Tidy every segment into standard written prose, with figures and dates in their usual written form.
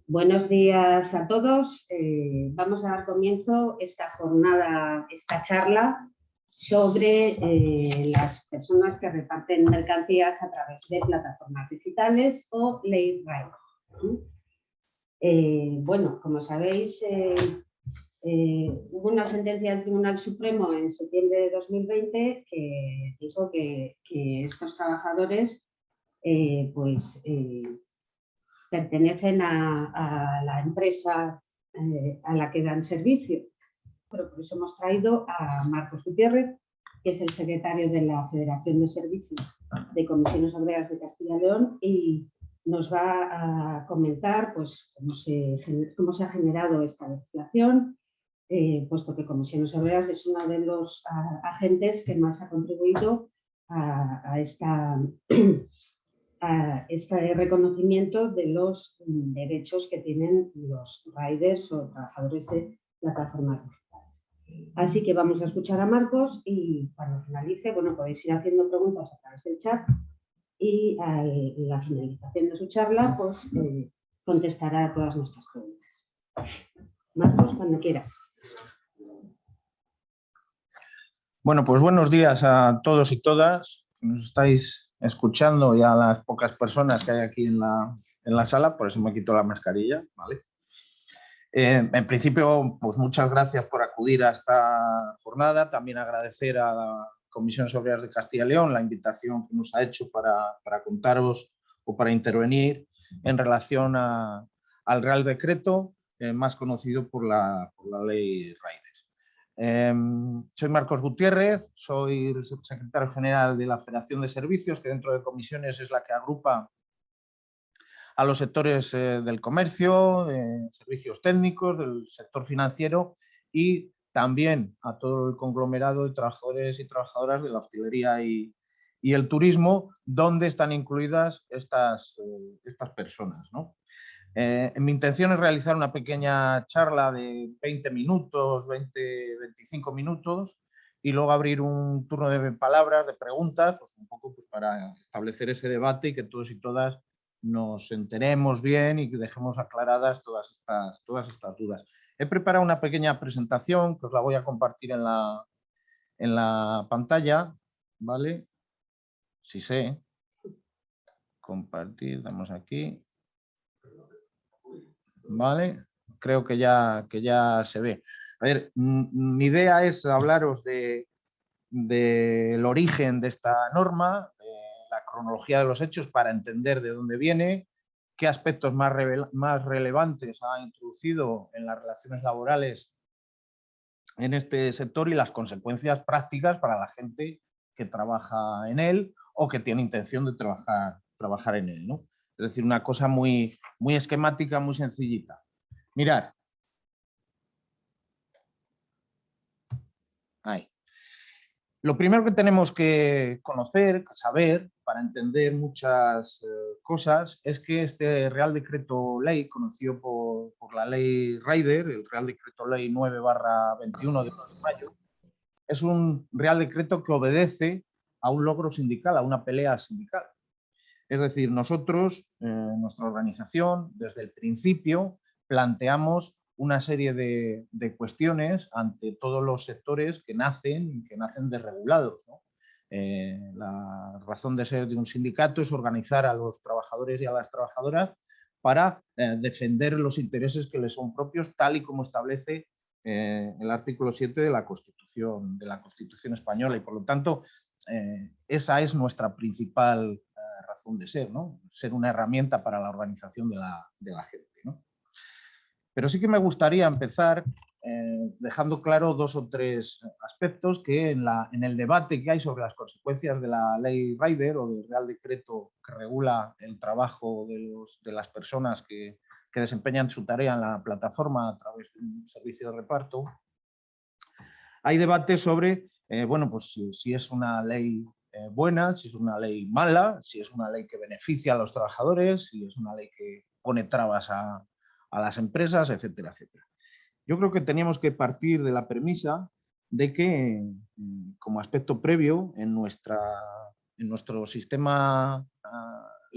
Buenos días a todos. Vamos a dar comienzo esta jornada, esta charla sobre las personas que reparten mercancías a través de plataformas digitales o late ride. Bueno, como sabéis, hubo una sentencia del Tribunal Supremo en septiembre de 2020 que dijo que estos trabajadores pertenecen a la empresa a la que dan servicio. Pero por eso hemos traído a Marcos Gutiérrez, que es el secretario de la Federación de Servicios de Comisiones Obreras de Castilla y León, y nos va a comentar pues, cómo se ha generado esta legislación, puesto que Comisiones Obreras es uno de los agentes que más ha contribuido a este reconocimiento de los derechos que tienen los riders o trabajadores de plataformas digitales. Así que vamos a escuchar a Marcos y cuando finalice, bueno, podéis ir haciendo preguntas a través del chat y a la finalización de su charla, pues contestará a todas nuestras preguntas. Marcos, cuando quieras. Bueno, pues buenos días a todos y todas que nos estáis escuchando y a las pocas personas que hay aquí en la sala, por eso me quito la mascarilla, ¿vale? En principio, pues muchas gracias por acudir a esta jornada. También agradecer a la Comisiones Obreras de Castilla y León la invitación que nos ha hecho para contaros o para intervenir en relación al Real Decreto, más conocido por la Ley Riders. Soy Marcos Gutiérrez, soy el secretario general de la Federación de Servicios, que dentro de comisiones es la que agrupa a los sectores del comercio, servicios técnicos, del sector financiero y también a todo el conglomerado de trabajadores y trabajadoras de la hostelería y el turismo, donde están incluidas estas personas, ¿no? Mi intención es realizar una pequeña charla de 20 minutos, 20-25 minutos y luego abrir un turno de palabras, de preguntas, pues un poco pues para establecer ese debate y que todos y todas nos enteremos bien y que dejemos aclaradas todas estas dudas. He preparado una pequeña presentación que os la voy a compartir en la pantalla, ¿vale? Si sé. Compartir, damos aquí. ¿Vale? Creo que ya se ve. A ver, mi idea es hablaros del origen de esta norma, la cronología de los hechos para entender de dónde viene, qué aspectos más relevantes ha introducido en las relaciones laborales en este sector y las consecuencias prácticas para la gente que trabaja en él o que tiene intención de trabajar en él, ¿no? Es decir, una cosa muy esquemática, muy sencillita. Mirad. Ahí. Lo primero que tenemos que conocer, saber, para entender muchas cosas, es que este Real Decreto Ley, conocido por la Ley Rider, el Real Decreto Ley 9/21 de mayo, es un Real Decreto que obedece a un logro sindical, a una pelea sindical. Es decir, nosotros, nuestra organización, desde el principio, planteamos una serie de cuestiones ante todos los sectores que nacen desregulados, ¿no? La razón de ser de un sindicato es organizar a los trabajadores y a las trabajadoras para defender los intereses que les son propios, tal y como establece el artículo 7 de la Constitución española. Y por lo tanto, esa es nuestra principal razón de ser, ¿no? Ser una herramienta para la organización de la gente, ¿no? Pero sí que me gustaría empezar dejando claro dos o tres aspectos que en el debate que hay sobre las consecuencias de la Ley Rider o del Real Decreto que regula el trabajo de las personas que desempeñan su tarea en la plataforma a través de un servicio de reparto, hay debate sobre, bueno, pues si es una ley buena, si es una ley mala, si es una ley que beneficia a los trabajadores, si es una ley que pone trabas a las empresas, etcétera, etcétera. Yo creo que teníamos que partir de la premisa de que, como aspecto previo en nuestro sistema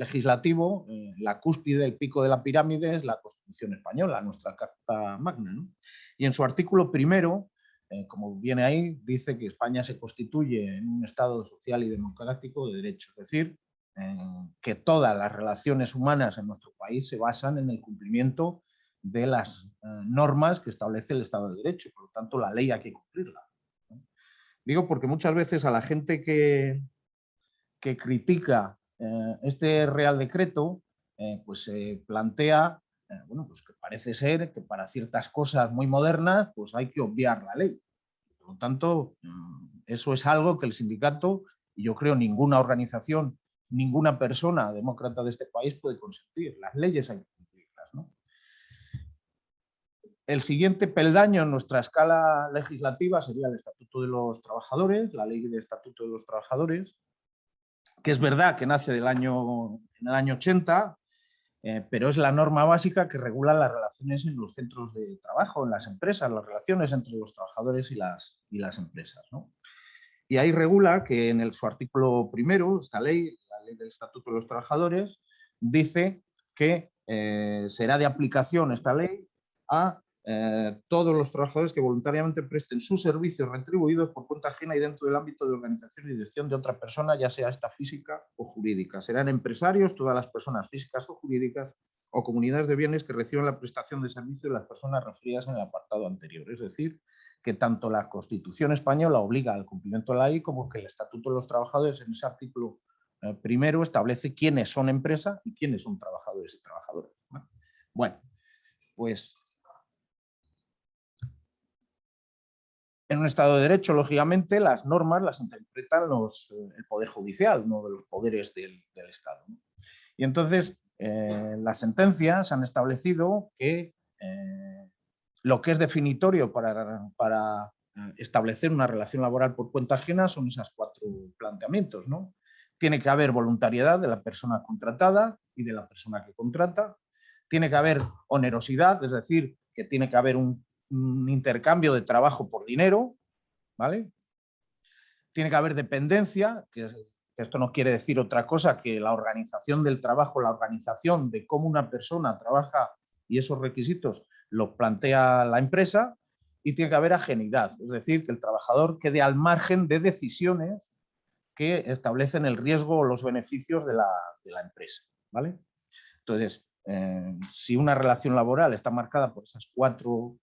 legislativo, la cúspide, el pico de la pirámide es la Constitución española, nuestra Carta Magna, ¿no? Y en su artículo primero, como viene ahí, dice que España se constituye en un Estado social y democrático de derecho, es decir, que todas las relaciones humanas en nuestro país se basan en el cumplimiento de las normas que establece el Estado de Derecho, por lo tanto la ley hay que cumplirla, ¿no? Digo porque muchas veces a la gente que critica este Real Decreto, pues se plantea, bueno, pues que parece ser que para ciertas cosas muy modernas pues hay que obviar la ley. Por lo tanto, eso es algo que el sindicato, y yo creo ninguna organización, ninguna persona demócrata de este país puede consentir. Las leyes hay que cumplirlas, ¿no? El siguiente peldaño en nuestra escala legislativa sería el Estatuto de los Trabajadores, la Ley de Estatuto de los Trabajadores, que es verdad que nace en el año 80, pero es la norma básica que regula las relaciones en los centros de trabajo, en las empresas, las relaciones entre los trabajadores y las empresas, ¿no? Y ahí regula que en su artículo primero, esta ley, la Ley del Estatuto de los Trabajadores, dice que será de aplicación esta ley a todos los trabajadores que voluntariamente presten sus servicios retribuidos por cuenta ajena y dentro del ámbito de organización y dirección de otra persona, ya sea esta física o jurídica. Serán empresarios, todas las personas físicas o jurídicas o comunidades de bienes que reciban la prestación de servicios de las personas referidas en el apartado anterior. Es decir, que tanto la Constitución española obliga al cumplimiento de la ley como que el Estatuto de los Trabajadores en ese artículo primero establece quiénes son empresa y quiénes son trabajadores y trabajadoras. Bueno, pues en un Estado de Derecho, lógicamente, las normas las interpretan el Poder Judicial, uno de los poderes del Estado, ¿no? Y entonces, las sentencias han establecido que lo que es definitorio para establecer una relación laboral por cuenta ajena son esos 4 planteamientos, ¿no? Tiene que haber voluntariedad de la persona contratada y de la persona que contrata. Tiene que haber onerosidad, es decir, que tiene que haber un intercambio de trabajo por dinero, ¿vale? Tiene que haber dependencia, que esto no quiere decir otra cosa que la organización del trabajo, la organización de cómo una persona trabaja y esos requisitos los plantea la empresa, y tiene que haber ajenidad, es decir, que el trabajador quede al margen de decisiones que establecen el riesgo o los beneficios de la empresa, ¿vale? Entonces, si una relación laboral está marcada por esas 4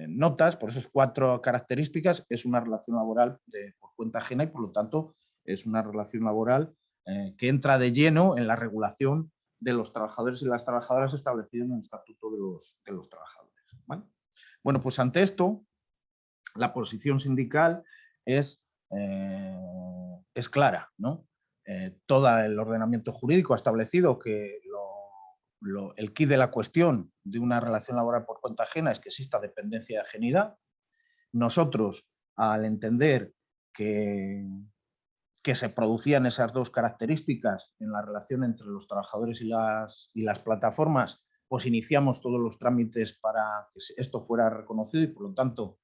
notas, por esas 4 características, es una relación laboral por cuenta ajena y por lo tanto es una relación laboral que entra de lleno en la regulación de los trabajadores y las trabajadoras establecidos en el Estatuto de los Trabajadores, ¿vale? Bueno, pues ante esto, la posición sindical es clara, ¿no? Todo el ordenamiento jurídico ha establecido que el quid de la cuestión de una relación laboral por cuenta ajena es que exista dependencia y ajenidad. Nosotros, al entender que se producían esas 2 características en la relación entre los trabajadores y las plataformas, pues iniciamos todos los trámites para que esto fuera reconocido y por lo tanto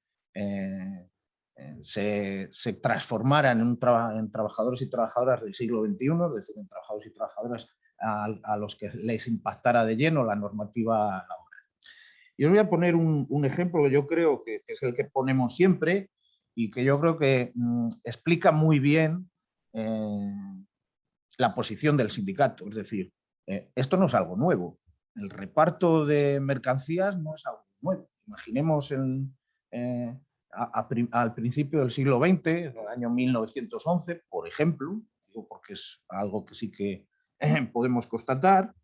se transformara en trabajadores y trabajadoras del siglo XXI, es decir, en trabajadores y trabajadoras a los que les impactara de lleno la normativa laboral. Y os voy a poner un ejemplo que yo creo que es el que ponemos siempre y que yo creo que explica muy bien la posición del sindicato. Es decir, esto no es algo nuevo. El reparto de mercancías no es algo nuevo. Imaginemos al principio del siglo XX, en el año 1911, por ejemplo, porque es algo que sí que podemos constatar,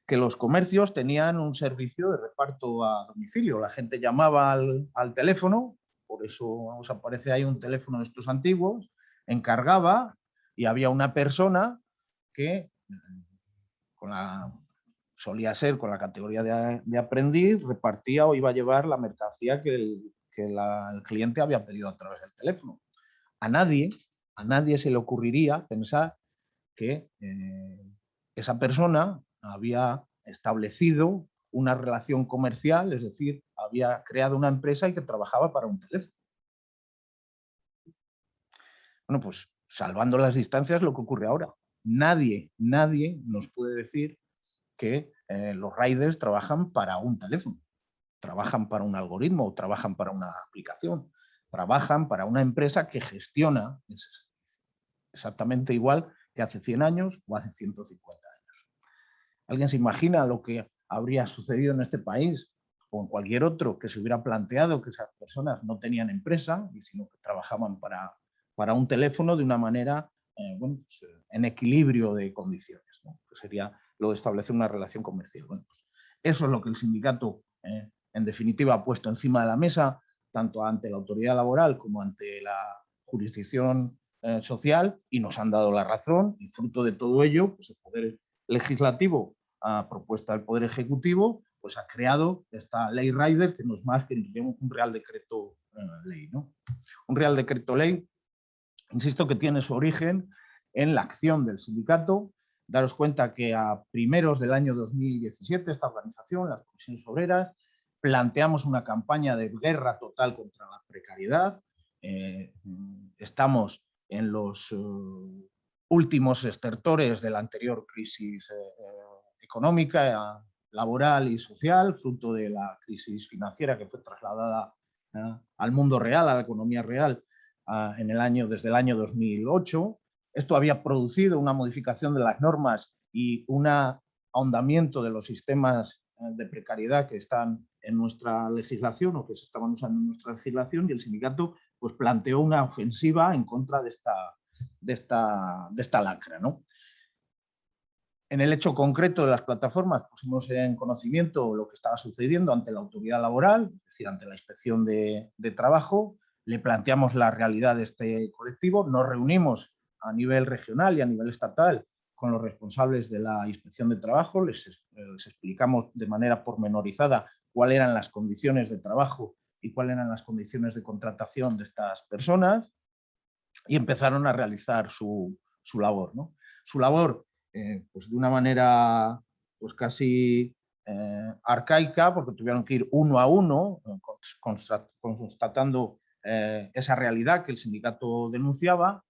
que los comercios tenían un servicio de reparto a domicilio. La gente llamaba al teléfono, por eso os aparece ahí un teléfono de estos antiguos, encargaba y había una persona que solía ser con la categoría de aprendiz, repartía o iba a llevar la mercancía que el cliente había pedido a través del teléfono. A nadie se le ocurriría pensar que esa persona había establecido una relación comercial, es decir, había creado una empresa y que trabajaba para un teléfono. Bueno, pues salvando las distancias, lo que ocurre ahora. nadie nos puede decir que los riders trabajan para un teléfono, trabajan para un algoritmo, o trabajan para una aplicación, trabajan para una empresa que gestiona exactamente igual que hace 100 años o hace 150 años. ¿Alguien se imagina lo que habría sucedido en este país o en cualquier otro que se hubiera planteado que esas personas no tenían empresa, sino que trabajaban para un teléfono de una manera bueno, pues, en equilibrio de condiciones, ¿no? Que sería lo de establecer una relación comercial? Bueno, pues eso es lo que el sindicato, en definitiva, ha puesto encima de la mesa, tanto ante la autoridad laboral como ante la jurisdicción social, y nos han dado la razón, y fruto de todo ello, pues el Poder Legislativo, a propuesta del Poder Ejecutivo, pues ha creado esta ley Rider, que no es más que un Real Decreto Ley, ¿no? Un Real Decreto Ley, insisto, que tiene su origen en la acción del sindicato. Daros cuenta que a primeros del año 2017, esta organización, las Comisiones Obreras, planteamos una campaña de guerra total contra la precariedad. Estamos en los últimos estertores de la anterior crisis económica, laboral y social, fruto de la crisis financiera que fue trasladada al mundo real, a la economía real, desde el año 2008. Esto había producido una modificación de las normas y un ahondamiento de los sistemas de precariedad que están en nuestra legislación o que se estaban usando en nuestra legislación, y el sindicato pues planteó una ofensiva en contra de esta lacra, ¿no? En el hecho concreto de las plataformas pusimos en conocimiento lo que estaba sucediendo ante la autoridad laboral, es decir, ante la inspección de trabajo. Le planteamos la realidad de este colectivo, nos reunimos a nivel regional y a nivel estatal con los responsables de la inspección de trabajo, les explicamos de manera pormenorizada cuáles eran las condiciones de trabajo y cuáles eran las condiciones de contratación de estas personas, y empezaron a realizar su labor, ¿no? Su labor, pues de una manera pues casi arcaica, porque tuvieron que ir uno a uno, constatando esa realidad que el sindicato denunciaba,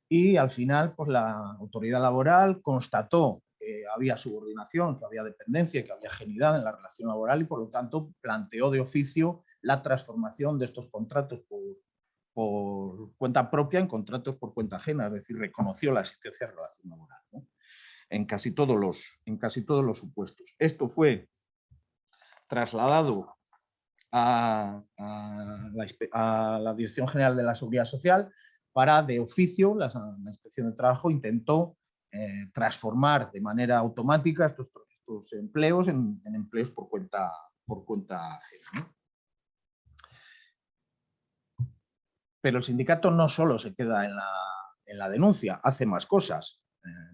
y al final pues la autoridad laboral constató que había subordinación, que había dependencia, que había ajenidad en la relación laboral, y por lo tanto planteó de oficio la transformación de estos contratos por cuenta propia en contratos por cuenta ajena, es decir, reconoció la existencia de relación laboral, ¿no? en casi todos los supuestos. Esto fue trasladado a la Dirección General de la Seguridad Social para, de oficio, la Inspección de Trabajo intentó transformar de manera automática estos empleos en empleos por cuenta ajena, ¿no? Pero el sindicato no solo se queda en la denuncia, hace más cosas.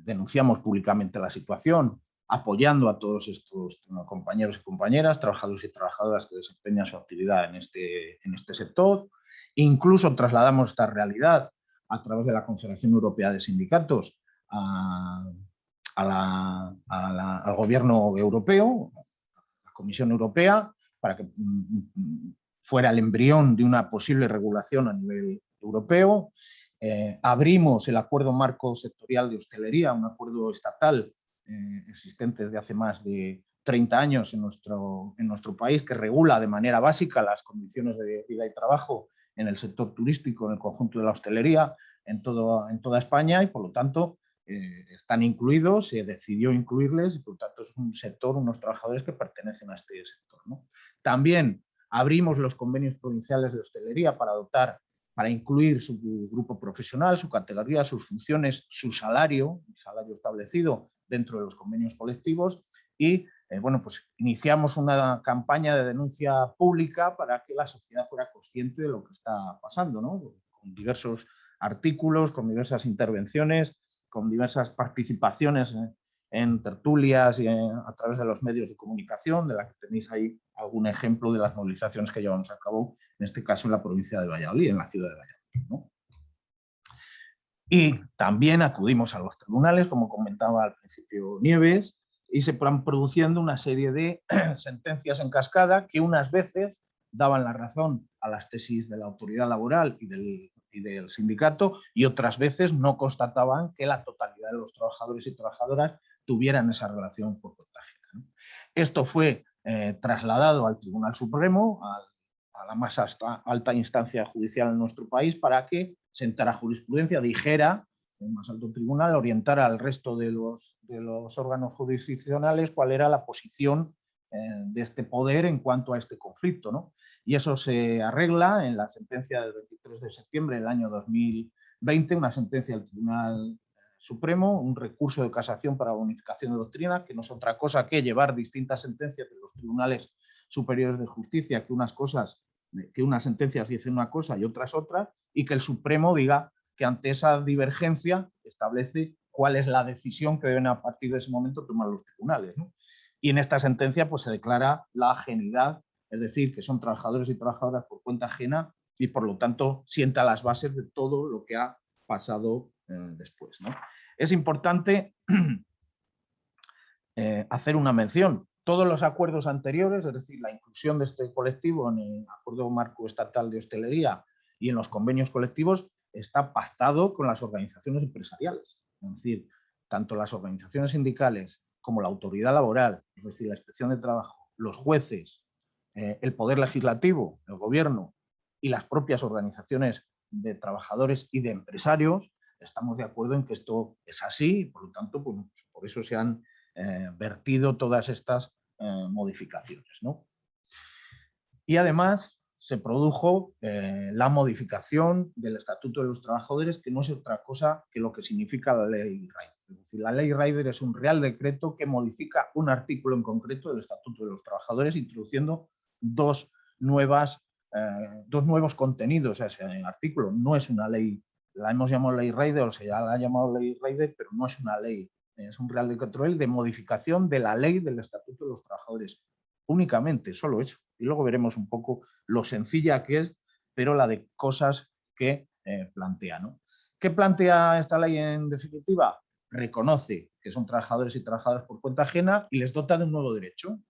Denunciamos públicamente la situación, apoyando a todos estos compañeros y compañeras, trabajadores y trabajadoras que desempeñan su actividad en este sector. Incluso trasladamos esta realidad a través de la Confederación Europea de Sindicatos al Gobierno Europeo, a la Comisión Europea, para que fuera el embrión de una posible regulación a nivel europeo. Abrimos el acuerdo marco sectorial de hostelería, un acuerdo estatal existente desde hace más de 30 años en nuestro país, que regula de manera básica las condiciones de vida y trabajo en el sector turístico, en el conjunto de la hostelería, en toda España, y por lo tanto están incluidos, se decidió incluirles, y por lo tanto es un sector, unos trabajadores que pertenecen a este sector, ¿no? También abrimos los convenios provinciales de hostelería para incluir su grupo profesional, su categoría, sus funciones, su salario, el salario establecido dentro de los convenios colectivos, y bueno, pues iniciamos una campaña de denuncia pública para que la sociedad fuera consciente de lo que está pasando, ¿no? Con diversos artículos, con diversas intervenciones, con diversas participaciones en tertulias y a través de los medios de comunicación, de la que tenéis ahí algún ejemplo de las movilizaciones que llevamos a cabo, en este caso en la provincia de Valladolid, en la ciudad de Valladolid, ¿no? Y también acudimos a los tribunales, como comentaba al principio Nieves, y se van produciendo una serie de sentencias en cascada que unas veces daban la razón a las tesis de la autoridad laboral y del del sindicato, y otras veces no constataban que la totalidad de los trabajadores y trabajadoras tuvieran esa relación por cuenta ajena, ¿no? Esto fue trasladado al Tribunal Supremo, a la más alta instancia judicial en nuestro país, para que sentara jurisprudencia, dijera, el más alto tribunal, orientara al resto de los órganos jurisdiccionales cuál era la posición de este poder en cuanto a este conflicto, ¿no? Y eso se arregla en la sentencia del 23 de septiembre del año 2020, una sentencia del Tribunal Supremo, un recurso de casación para bonificación de doctrina, que no es otra cosa que llevar distintas sentencias de los tribunales superiores de justicia, que unas sentencias dicen una cosa y otras otra, y que el Supremo diga que ante esa divergencia establece cuál es la decisión que deben a partir de ese momento tomar los tribunales, ¿no? Y en esta sentencia pues, se declara la ajenidad, es decir, que son trabajadores y trabajadoras por cuenta ajena y por lo tanto sienta las bases de todo lo que ha pasado después, ¿no? Es importante hacer una mención. Todos los acuerdos anteriores, es decir, la inclusión de este colectivo en el Acuerdo Marco Estatal de Hostelería y en los convenios colectivos, está pactado con las organizaciones empresariales. Es decir, tanto las organizaciones sindicales como la autoridad laboral, es decir, la Inspección de Trabajo, los jueces, el Poder Legislativo, el Gobierno y las propias organizaciones de trabajadores y de empresarios, estamos de acuerdo en que esto es así y por lo tanto, pues, por eso se han vertido todas estas modificaciones, ¿no? Y además se produjo la modificación del Estatuto de los Trabajadores, que no es otra cosa que lo que significa la ley Rider. Es decir, la ley Rider es un real decreto que modifica un artículo en concreto del Estatuto de los Trabajadores, introduciendo dos nuevos contenidos a ese artículo. No es una ley, la hemos llamado ley Rider, o sea, ya la ha llamado ley Rider, pero no es una ley, es un real decreto de modificación de la ley del Estatuto de los Trabajadores. Únicamente, solo eso. Y luego veremos un poco lo sencilla que es, pero la de cosas que plantea, ¿no? ¿Qué plantea esta ley en definitiva? Reconoce que son trabajadores y trabajadoras por cuenta ajena y les dota de un nuevo derecho,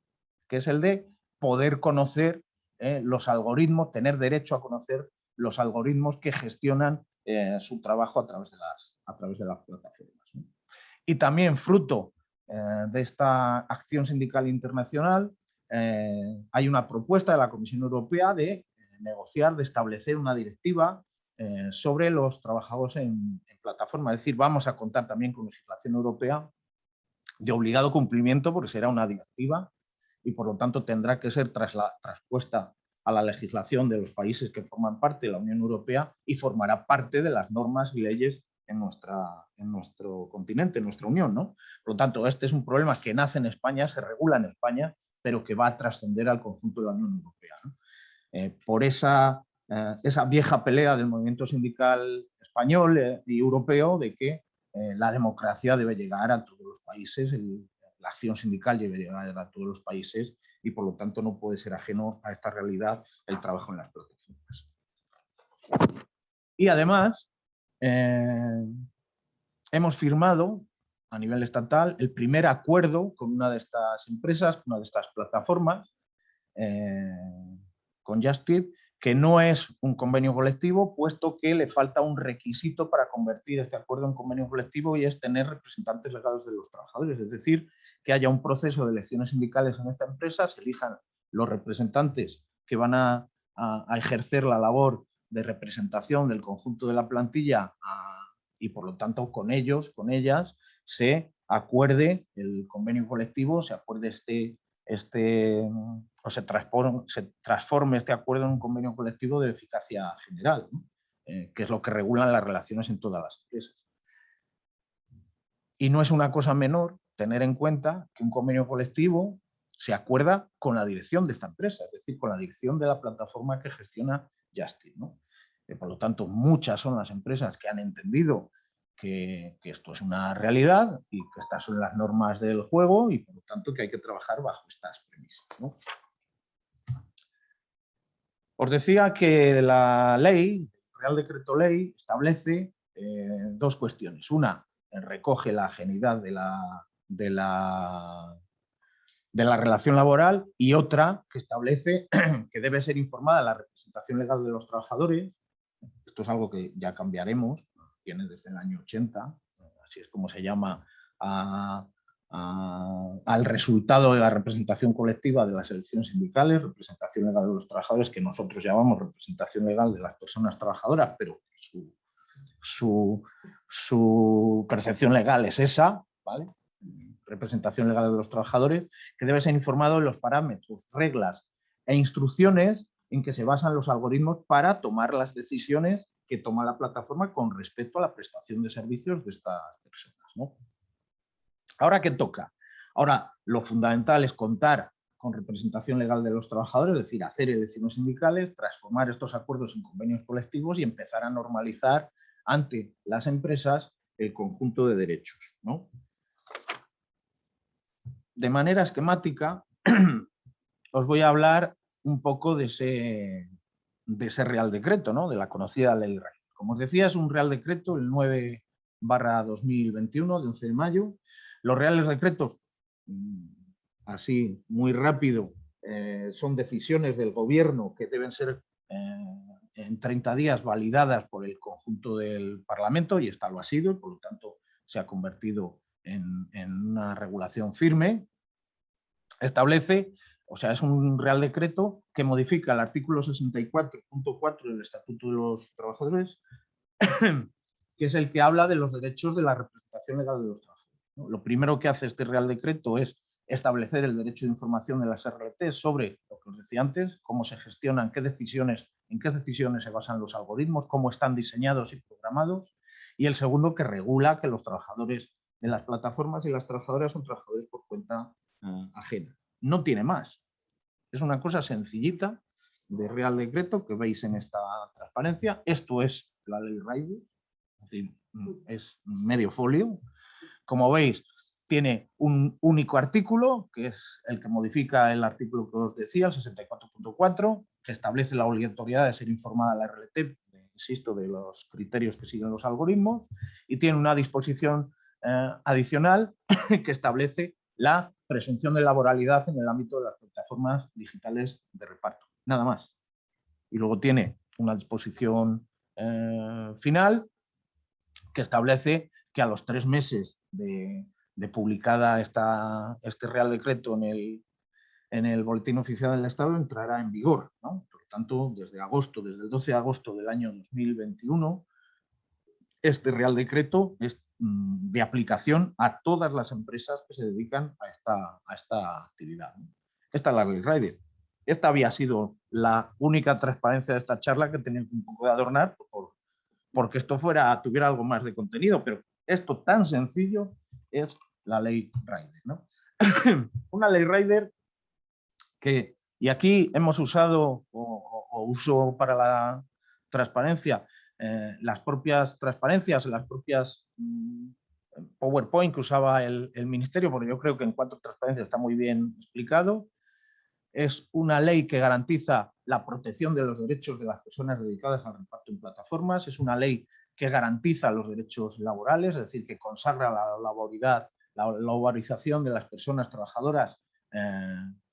que es el de poder conocer los algoritmos, tener derecho a conocer los algoritmos que gestionan su trabajo a través de las plataformas, ¿no? Y también fruto de esta acción sindical internacional, hay una propuesta de la Comisión Europea de negociar, de establecer una directiva sobre los trabajadores en plataforma. Es decir, vamos a contar también con legislación europea de obligado cumplimiento porque será una directiva y por lo tanto tendrá que ser traspuesta a la legislación de los países que forman parte de la Unión Europea y formará parte de las normas y leyes en nuestro continente, en nuestra Unión, ¿no? Por lo tanto, este es un problema que nace en España, se regula en España, pero que va a trascender al conjunto de la Unión Europea, ¿no? Por esa vieja pelea del movimiento sindical español y europeo de que la democracia debe llegar a todos los países, la acción sindical debe llegar a todos los países y por lo tanto no puede ser ajeno a esta realidad el trabajo en las plataformas. Y además hemos firmado a nivel estatal el primer acuerdo con una de estas empresas, con una de estas plataformas, con Justit, que no es un convenio colectivo, puesto que le falta un requisito para convertir este acuerdo en convenio colectivo y es tener representantes legales de los trabajadores, es decir, que haya un proceso de elecciones sindicales en esta empresa, se elijan los representantes que van a ejercer la labor de representación del conjunto de la plantilla y por lo tanto con ellos, con ellas, se acuerde el convenio colectivo, se acuerde o se transforme este acuerdo en un convenio colectivo de eficacia general, ¿no? Que es lo que regulan las relaciones en todas las empresas. Y no es una cosa menor tener en cuenta que un convenio colectivo se acuerda con la dirección de esta empresa, es decir, con la dirección de la plataforma que gestiona Justit, ¿no? Por lo tanto, muchas son las empresas que han entendido que esto es una realidad y que estas son las normas del juego y por lo tanto que hay que trabajar bajo estas premisas, ¿no? Os decía que la ley, el Real Decreto Ley, establece dos cuestiones. Una, recoge la ajenidad de la relación laboral y otra que establece que debe ser informada la representación legal de los trabajadores Esto es algo que ya cambiaremos, viene desde el año 80, así es como se llama al resultado de la representación colectiva de las elecciones sindicales, representación legal de los trabajadores, que nosotros llamamos representación legal de las personas trabajadoras, pero su percepción legal es esa, ¿vale? Representación legal de los trabajadores, que debe ser informado de los parámetros, reglas e instrucciones en que se basan los algoritmos para tomar las decisiones que toma la plataforma con respecto a la prestación de servicios de estas personas, ¿no? Ahora, ¿qué toca? Ahora, lo fundamental es contar con representación legal de los trabajadores, es decir, hacer elecciones sindicales, transformar estos acuerdos en convenios colectivos y empezar a normalizar ante las empresas el conjunto de derechos, ¿no? De manera esquemática, os voy a hablar un poco de ese Real Decreto, ¿no? De la conocida Ley Rider. Como os decía, es un Real Decreto, el 9/2021, de 11 de mayo. Los Reales Decretos, así muy rápido, son decisiones del Gobierno que deben ser en 30 días validadas por el conjunto del Parlamento, y esta lo ha sido, y por lo tanto se ha convertido en una regulación firme. Establece, o sea, es un Real Decreto que modifica el artículo 64.4 del Estatuto de los Trabajadores, que es el que habla de los derechos de la representación legal de los trabajadores, ¿no? Lo primero que hace este Real Decreto es establecer el derecho de información de las RLT sobre lo que os decía antes, cómo se gestionan, en qué decisiones se basan los algoritmos, cómo están diseñados y programados, y el segundo, que regula que los trabajadores de las plataformas y las trabajadoras son trabajadores por cuenta ajena. No tiene más. Es una cosa sencillita de Real Decreto que veis en esta transparencia. Esto es la Ley Rider, es decir, es medio folio. Como veis, tiene un único artículo, que es el que modifica el artículo que os decía, el 64.4, que establece la obligatoriedad de ser informada a la RLT, insisto, de los criterios que siguen los algoritmos, y tiene una disposición adicional que establece la presunción de laboralidad en el ámbito de las plataformas digitales de reparto. Nada más. Y luego tiene una disposición final que establece que a los 3 meses de publicada este Real Decreto en el Boletín Oficial del Estado entrará en vigor, ¿no? Por lo tanto, desde el 12 de agosto del año 2021, este Real Decreto es de aplicación a todas las empresas que se dedican a esta actividad, ¿no? Esta es la Ley Rider. Esta había sido la única transparencia de esta charla que tenía un poco de adornar porque esto tuviera algo más de contenido, pero esto tan sencillo es la Ley Rider, ¿no? Una Ley Rider que, y aquí hemos usado o uso para la transparencia las propias transparencias, las propias PowerPoint que usaba el Ministerio, porque yo creo que en 4 transparencias está muy bien explicado. Es una ley que garantiza la protección de los derechos de las personas dedicadas al reparto en plataformas, es una ley que garantiza los derechos laborales, es decir, que consagra la laborización de las personas trabajadoras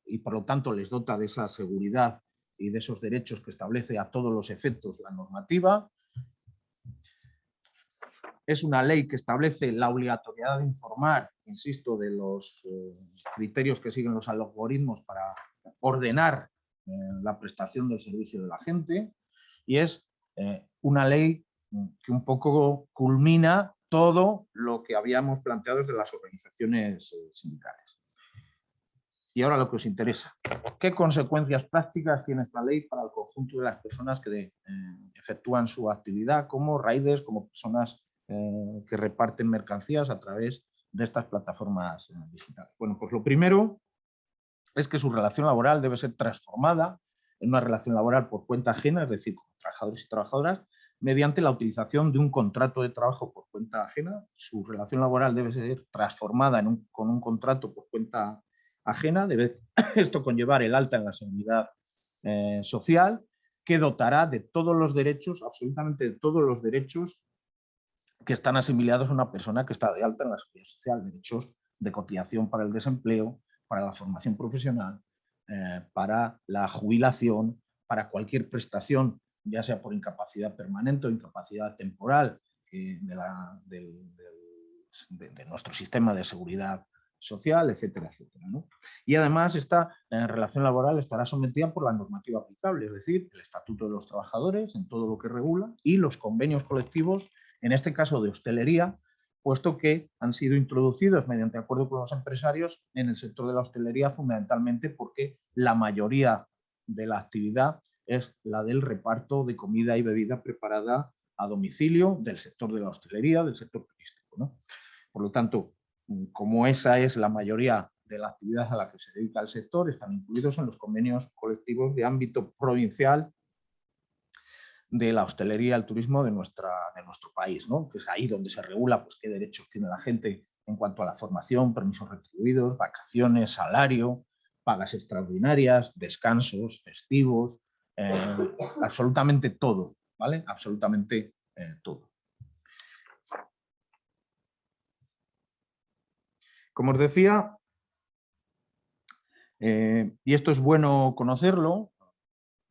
y por lo tanto les dota de esa seguridad y de esos derechos que establece a todos los efectos la normativa. Es una ley que establece la obligatoriedad de informar, insisto, de los criterios que siguen los algoritmos para ordenar la prestación del servicio de la gente, y es una ley que un poco culmina todo lo que habíamos planteado desde las organizaciones sindicales. Y ahora lo que os interesa. ¿Qué consecuencias prácticas tiene esta ley para el conjunto de las personas que efectúan su actividad como riders, como personas que reparten mercancías a través de estas plataformas digitales? Bueno, pues lo primero es que su relación laboral debe ser transformada en una relación laboral por cuenta ajena, es decir, como trabajadores y trabajadoras, mediante la utilización de un contrato de trabajo por cuenta ajena. Su relación laboral debe ser transformada con un contrato por cuenta ajena. Debe esto conllevar el alta en la seguridad social, que dotará de todos los derechos, absolutamente de todos los derechos que están asimilados a una persona que está de alta en la seguridad social, derechos de cotización para el desempleo, para la formación profesional, para la jubilación, para cualquier prestación ya sea por incapacidad permanente o incapacidad temporal de nuestro sistema de seguridad social, etcétera, etcétera, ¿no? Y además esta relación laboral estará sometida por la normativa aplicable, es decir, el Estatuto de los Trabajadores en todo lo que regula y los convenios colectivos, en este caso de hostelería, puesto que han sido introducidos mediante acuerdo con los empresarios en el sector de la hostelería, fundamentalmente porque la mayoría de la actividad es la del reparto de comida y bebida preparada a domicilio del sector de la hostelería, del sector turístico, ¿no? Por lo tanto, como esa es la mayoría de la actividad a la que se dedica el sector, están incluidos en los convenios colectivos de ámbito provincial de la hostelería, el turismo de nuestro país, ¿no? Que es ahí donde se regula pues, qué derechos tiene la gente en cuanto a la formación, permisos retribuidos, vacaciones, salario, pagas extraordinarias, descansos, festivos, absolutamente todo, ¿vale? Absolutamente todo. Como os decía, y esto es bueno conocerlo,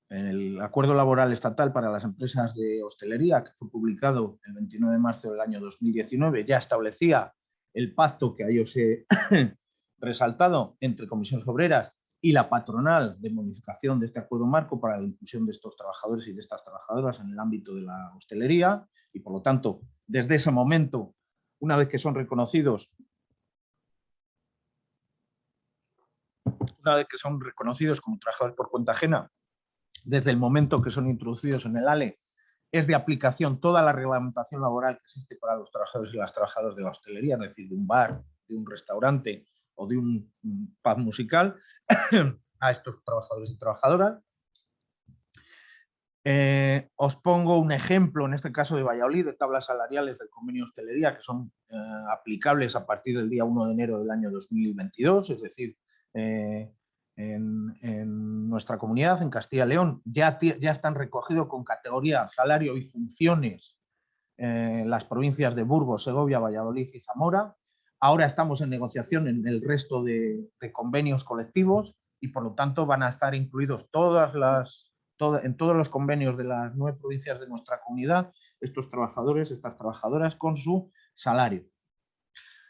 el Acuerdo Laboral Estatal para las Empresas de Hostelería, que fue publicado el 29 de marzo del año 2019, ya establecía el pacto que ahí os he resaltado entre comisiones obreras y la patronal de modificación de este acuerdo marco para la inclusión de estos trabajadores y de estas trabajadoras en el ámbito de la hostelería y, por lo tanto, desde ese momento, una vez que son reconocidos como trabajadores por cuenta ajena, desde el momento que son introducidos en el ALE, es de aplicación toda la reglamentación laboral que existe para los trabajadores y las trabajadoras de la hostelería, es decir, de un bar, de un restaurante o de un pub musical, a estos trabajadores y trabajadoras. Os pongo un ejemplo, en este caso de Valladolid, de tablas salariales del convenio de hostelería que son aplicables a partir del día 1 de enero del año 2022, es decir, en nuestra comunidad, en Castilla y León, ya están recogidos con categoría, salario y funciones las provincias de Burgos, Segovia, Valladolid y Zamora. Ahora estamos en negociación en el resto de convenios colectivos y, por lo tanto, van a estar incluidos en todos los convenios de las 9 provincias de nuestra comunidad estos trabajadores, estas trabajadoras con su salario.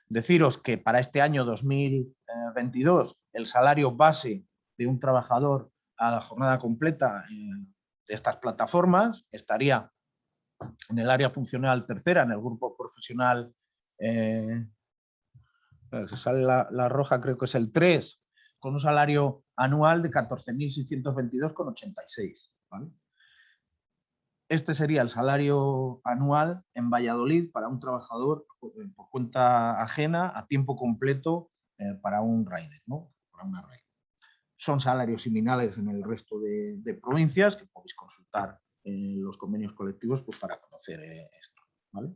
Deciros que para este año 2022 el salario base de un trabajador a la jornada completa de estas plataformas estaría en el área funcional tercera, en el grupo profesional, sale la roja, creo que es el 3, con un salario anual de 14.622,86. ¿Vale? Este sería el salario anual en Valladolid para un trabajador por cuenta ajena a tiempo completo para un rider, ¿no? Para una rider. Son salarios similares en el resto de provincias que podéis consultar en los convenios colectivos pues, para conocer esto. ¿Vale?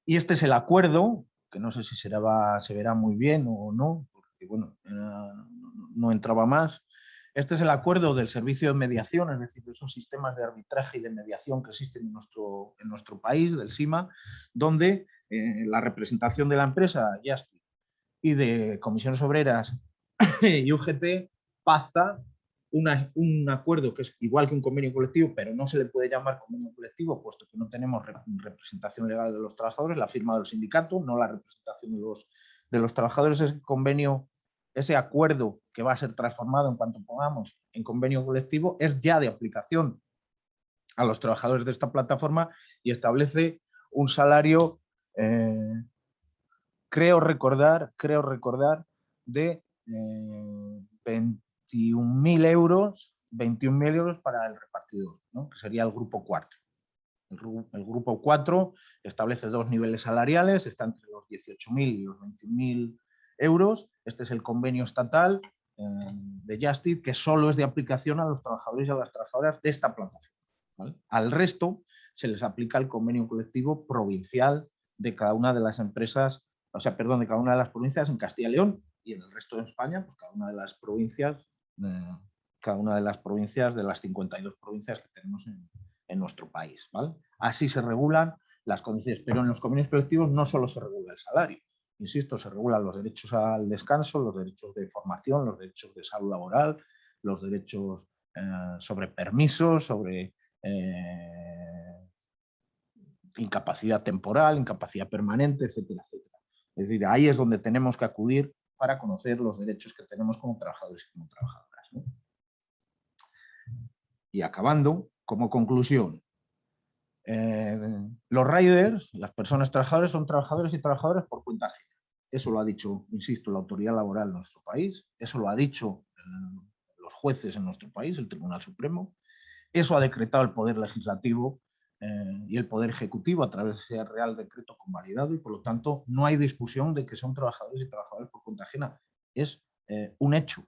Y este es el acuerdo, que no sé si se verá muy bien o no, porque bueno, no entraba más. Este es el acuerdo del servicio de mediación, es decir, de esos sistemas de arbitraje y de mediación que existen en nuestro país, del SIMA, donde la representación de la empresa, Justic, y de comisiones obreras y UGT pacta un acuerdo que es igual que un convenio colectivo, pero no se le puede llamar convenio colectivo, puesto que no tenemos representación legal de los trabajadores, la firma del sindicato, no la representación de los trabajadores. Ese convenio, ese acuerdo que va a ser transformado en cuanto pongamos en convenio colectivo, es ya de aplicación a los trabajadores de esta plataforma y establece un salario, creo recordar, de 21.000 euros para el repartidor, ¿no? Que sería el grupo 4. El grupo 4 establece 2 niveles salariales, está entre los 18.000 y los 21.000 euros. Este es el convenio estatal de Justic, que solo es de aplicación a los trabajadores y a las trabajadoras de esta plataforma. ¿Vale? Al resto se les aplica el convenio colectivo provincial de cada una de las empresas, de cada una de las provincias en Castilla y León, y en el resto de España, pues cada una de las provincias de las 52 provincias que tenemos en nuestro país. ¿Vale? Así se regulan las condiciones, pero en los convenios colectivos no solo se regula el salario, insisto, se regulan los derechos al descanso, los derechos de formación, los derechos de salud laboral, los derechos sobre permisos, sobre incapacidad temporal, incapacidad permanente, etcétera, etcétera. Es decir, ahí es donde tenemos que acudir para conocer los derechos que tenemos como trabajadores y como trabajadoras, ¿no? Y acabando, como conclusión, los riders, las personas trabajadoras, son trabajadores y trabajadoras por cuenta ajena. Eso lo ha dicho, insisto, la autoridad laboral en nuestro país, eso lo ha dicho los jueces en nuestro país, el Tribunal Supremo, eso ha decretado el Poder Legislativo y el Poder Ejecutivo a través de ese Real Decreto convalidado, y por lo tanto no hay discusión de que son trabajadores y trabajadoras por cuenta ajena. Es un hecho,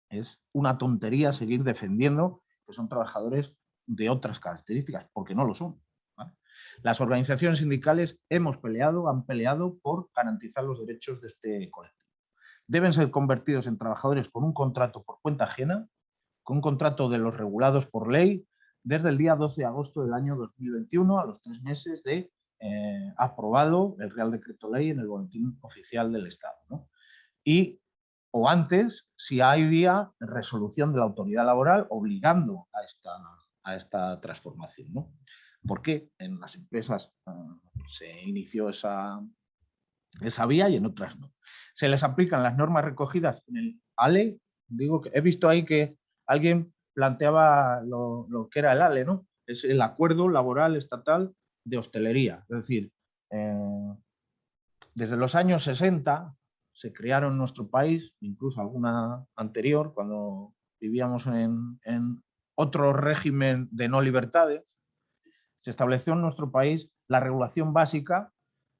es una tontería seguir defendiendo que son trabajadores de otras características, porque no lo son, ¿vale? Las organizaciones sindicales han peleado por garantizar los derechos de este colectivo. Deben ser convertidos en trabajadores con un contrato por cuenta ajena, con un contrato de los regulados por ley, desde el día 12 de agosto del año 2021, a los 3 meses de aprobado el Real Decreto Ley en el Boletín Oficial del Estado, ¿no? O antes, si había resolución de la autoridad laboral obligando a esta transformación, ¿no? Porque en las empresas se inició esa vía y en otras no. Se les aplican las normas recogidas en el ALE. Digo que he visto ahí que alguien planteaba lo que era el ALE, ¿no? Es el Acuerdo Laboral Estatal de Hostelería. Es decir, desde los años 60 se crearon en nuestro país, incluso alguna anterior, cuando vivíamos en otro régimen de no libertades, se estableció en nuestro país la regulación básica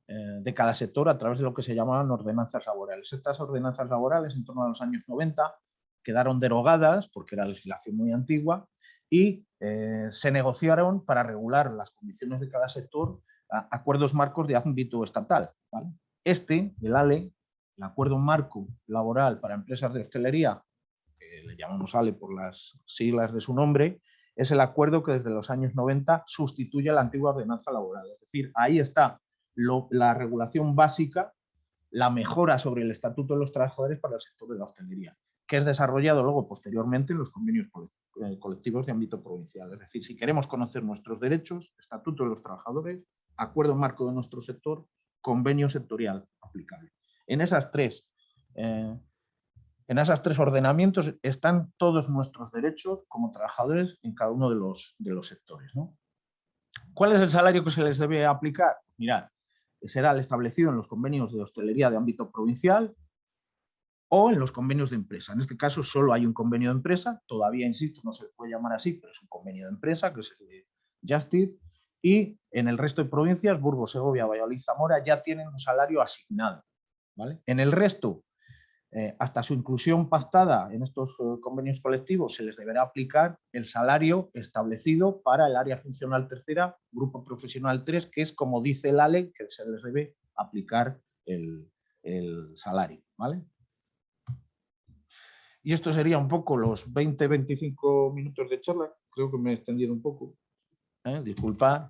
de cada sector a través de lo que se llamaban ordenanzas laborales. Estas ordenanzas laborales, en torno a los años 90, quedaron derogadas porque era legislación muy antigua y se negociaron para regular las condiciones de cada sector acuerdos marcos de ámbito estatal, ¿vale? El ALE, el Acuerdo Marco Laboral para Empresas de Hostelería, que le llamamos ALE por las siglas de su nombre, es el acuerdo que desde los años 90 sustituye a la antigua ordenanza laboral. Es decir, ahí está la regulación básica, la mejora sobre el estatuto de los trabajadores para el sector de la hostelería, que es desarrollado luego posteriormente en los convenios colectivos de ámbito provincial. Es decir, si queremos conocer nuestros derechos, estatuto de los trabajadores, acuerdo marco de nuestro sector, convenio sectorial aplicable. En esas tres ordenamientos están todos nuestros derechos como trabajadores en cada uno de los sectores, ¿no? ¿Cuál es el salario que se les debe aplicar? Pues mirad, será el establecido en los convenios de hostelería de ámbito provincial o en los convenios de empresa. En este caso solo hay un convenio de empresa, todavía insisto, no se le puede llamar así, pero es un convenio de empresa, que es el de Justit, y en el resto de provincias, Burgos, Segovia, Valladolid, Zamora, ya tienen un salario asignado, ¿vale? En el resto, hasta su inclusión pactada en estos convenios colectivos, se les deberá aplicar el salario establecido para el área funcional tercera, grupo profesional 3, que es como dice el ALE, que se les debe aplicar el salario, ¿vale? Y esto sería un poco los 20-25 minutos de charla. Creo que me he extendido un poco. Disculpad.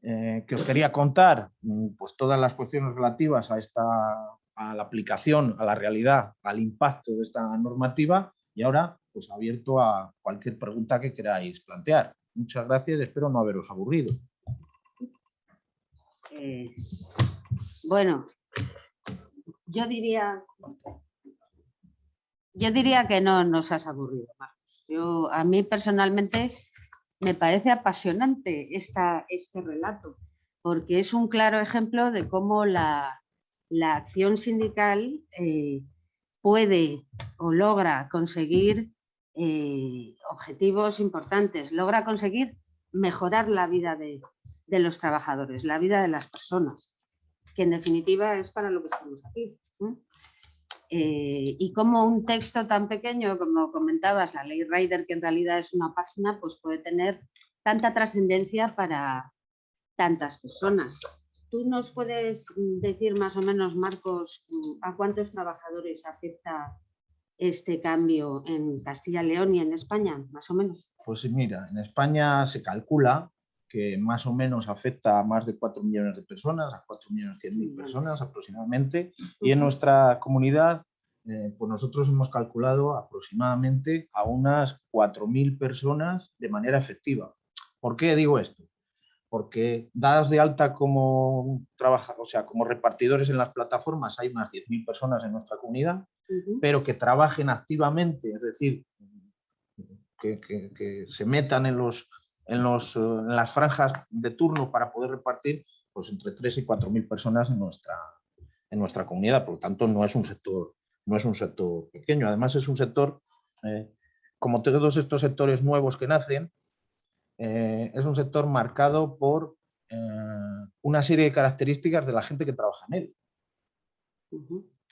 Que os quería contar pues todas las cuestiones relativas a la aplicación, a la realidad, al impacto de esta normativa, y ahora pues abierto a cualquier pregunta que queráis plantear. Muchas gracias y espero no haberos aburrido. Bueno, yo diría que no nos has aburrido, Marcos. A mí personalmente me parece apasionante este relato, porque es un claro ejemplo de cómo la acción sindical puede o logra conseguir objetivos importantes, logra conseguir mejorar la vida de los trabajadores, la vida de las personas, que en definitiva es para lo que estamos aquí, ¿no? Y como un texto tan pequeño, como comentabas, la ley Rider, que en realidad es una página, pues puede tener tanta trascendencia para tantas personas. ¿Tú nos puedes decir más o menos, Marcos, a cuántos trabajadores afecta este cambio en Castilla y León y en España, más o menos? Pues mira, en España se calcula que más o menos afecta a más de 4 millones de personas, a 4.100.000 personas aproximadamente, y en nuestra comunidad pues nosotros hemos calculado aproximadamente a unas 4.000 personas de manera efectiva. ¿Por qué digo esto? Porque dadas de alta como como repartidores en las plataformas hay unas 10.000 personas en nuestra comunidad, pero que trabajen activamente, es decir, que se metan en las franjas de turno para poder repartir, pues entre 3 y 4.000 personas en nuestra comunidad. Por lo tanto, no es un sector pequeño. Además, es un sector, como todos estos sectores nuevos que nacen, es un sector marcado por una serie de características de la gente que trabaja en él.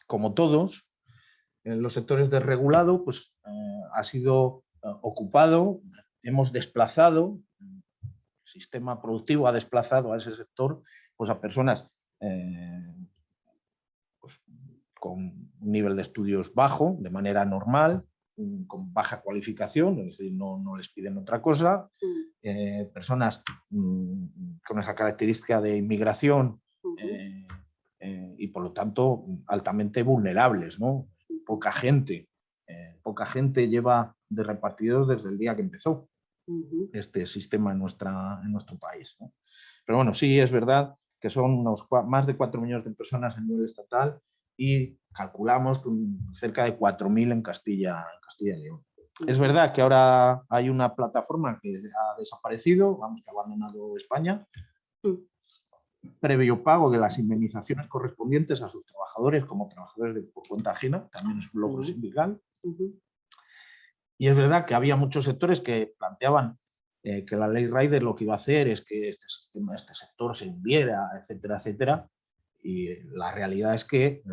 Como todos, los sectores desregulados, pues ha sido ocupado, hemos desplazado, el sistema productivo ha desplazado a ese sector pues a personas pues, con un nivel de estudios bajo, de manera normal, con baja cualificación, es decir, no les piden otra cosa, personas con esa característica de inmigración y por lo tanto altamente vulnerables, ¿no? Poca gente lleva de repartidores desde el día que empezó este sistema en nuestro país, ¿no? Pero bueno, sí es verdad que son más de 4 millones de personas a nivel estatal y calculamos con cerca de 4.000 en Castilla y León. Es verdad que ahora hay una plataforma que ha desaparecido, que ha abandonado España, previo pago de las indemnizaciones correspondientes a sus trabajadores como trabajadores por cuenta ajena, también es un logro sindical. Y es verdad que había muchos sectores que planteaban que la ley Rider lo que iba a hacer es que este sector se hundiera, etcétera, etcétera. Y la realidad es que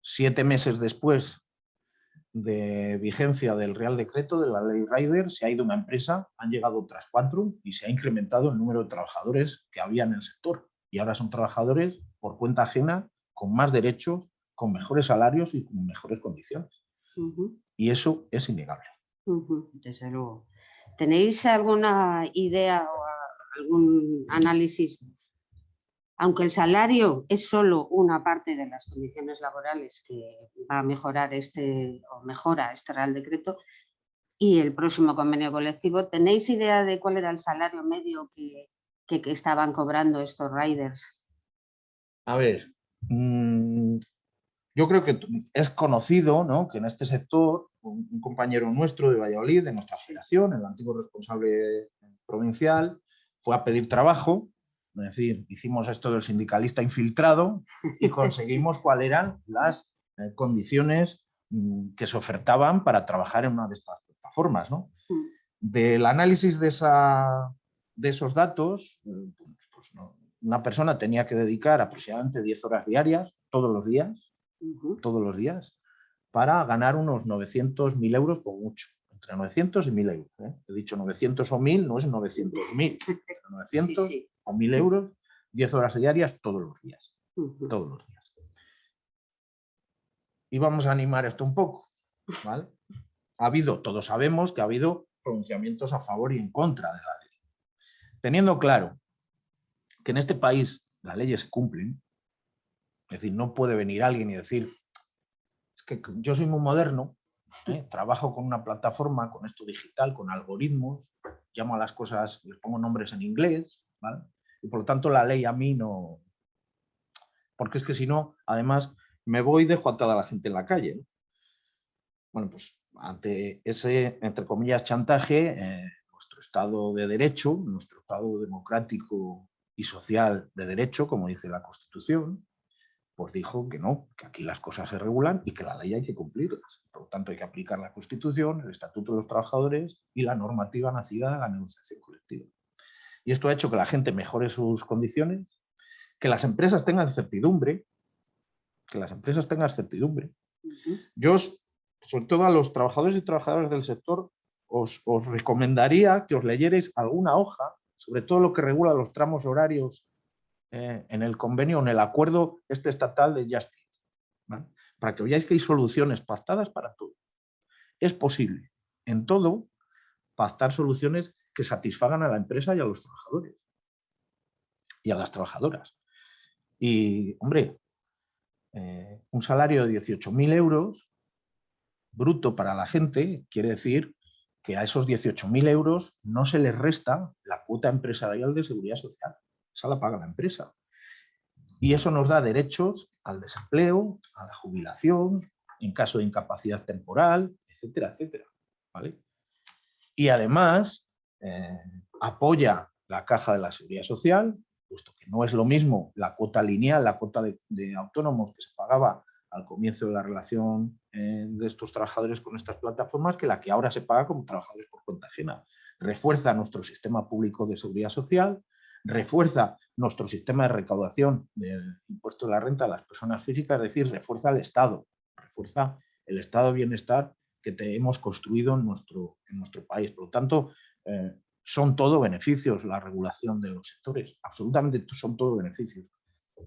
7 meses después de vigencia del Real Decreto, de la ley Rider, se ha ido una empresa, han llegado otras 4 y se ha incrementado el número de trabajadores que había en el sector. Y ahora son trabajadores por cuenta ajena, con más derechos, con mejores salarios y con mejores condiciones. Y eso es innegable. Desde luego. ¿Tenéis alguna idea o algún análisis? Aunque el salario es solo una parte de las condiciones laborales que va a mejorar mejora este Real Decreto y el próximo convenio colectivo, ¿tenéis idea de cuál era el salario medio que estaban cobrando estos riders? A ver, yo creo que es conocido, ¿no?, que en este sector un compañero nuestro de Valladolid, de nuestra federación, el antiguo responsable provincial, fue a pedir trabajo. Es decir, hicimos esto del sindicalista infiltrado y conseguimos cuáles eran las condiciones que se ofertaban para trabajar en una de estas plataformas, ¿no? Del análisis de esos datos, pues no, una persona tenía que dedicar aproximadamente 10 horas diarias, todos los días, para ganar unos 900.000 euros por mucho. Entre 900 y 1.000 euros. He dicho 900 o 1.000, no es 900.000. 900 o 1.000 euros, 10 horas diarias todos los días. Todos los días. Y vamos a animar esto un poco, ¿vale? Todos sabemos que ha habido pronunciamientos a favor y en contra de la ley. Teniendo claro que en este país las leyes se cumplen, es decir, no puede venir alguien y decir, es que yo soy muy moderno, trabajo con una plataforma, con esto digital, con algoritmos, llamo a las cosas, les pongo nombres en inglés, ¿vale? Y por lo tanto la ley a mí no... Porque es que si no, además, me voy y dejo atada a la gente en la calle, ¿no? Bueno, pues ante ese, entre comillas, chantaje, nuestro Estado de Derecho, nuestro Estado democrático y social de derecho, como dice la Constitución, pues dijo que no, que aquí las cosas se regulan y que la ley hay que cumplirlas. Por lo tanto, hay que aplicar la Constitución, el Estatuto de los Trabajadores y la normativa nacida de la negociación colectiva. Y esto ha hecho que la gente mejore sus condiciones, que las empresas tengan certidumbre, Yo, sobre todo a los trabajadores y trabajadoras del sector, os recomendaría que os leyerais alguna hoja, sobre todo lo que regula los tramos horarios en el convenio, en el acuerdo estatal de Justice, ¿vale? Para que veáis que hay soluciones pactadas para todo. Es posible, en todo, pactar soluciones que satisfagan a la empresa y a los trabajadores y a las trabajadoras. Y, hombre, un salario de 18.000 euros bruto para la gente, quiere decir que a esos 18.000 euros no se les resta la cuota empresarial de seguridad social. Esa la paga la empresa. Y eso nos da derechos al desempleo, a la jubilación, en caso de incapacidad temporal, etcétera, etcétera. ¿Vale? Y además apoya la caja de la seguridad social, puesto que no es lo mismo la cuota lineal, la cuota de autónomos que se pagaba al comienzo de la relación de estos trabajadores con estas plataformas que la que ahora se paga como trabajadores por cuenta ajena. Refuerza nuestro sistema público de seguridad social, refuerza nuestro sistema de recaudación del impuesto de la renta de las personas físicas, es decir, refuerza el Estado de bienestar que hemos construido en nuestro país. Por lo tanto, son todo beneficios la regulación de los sectores, absolutamente son todo beneficios.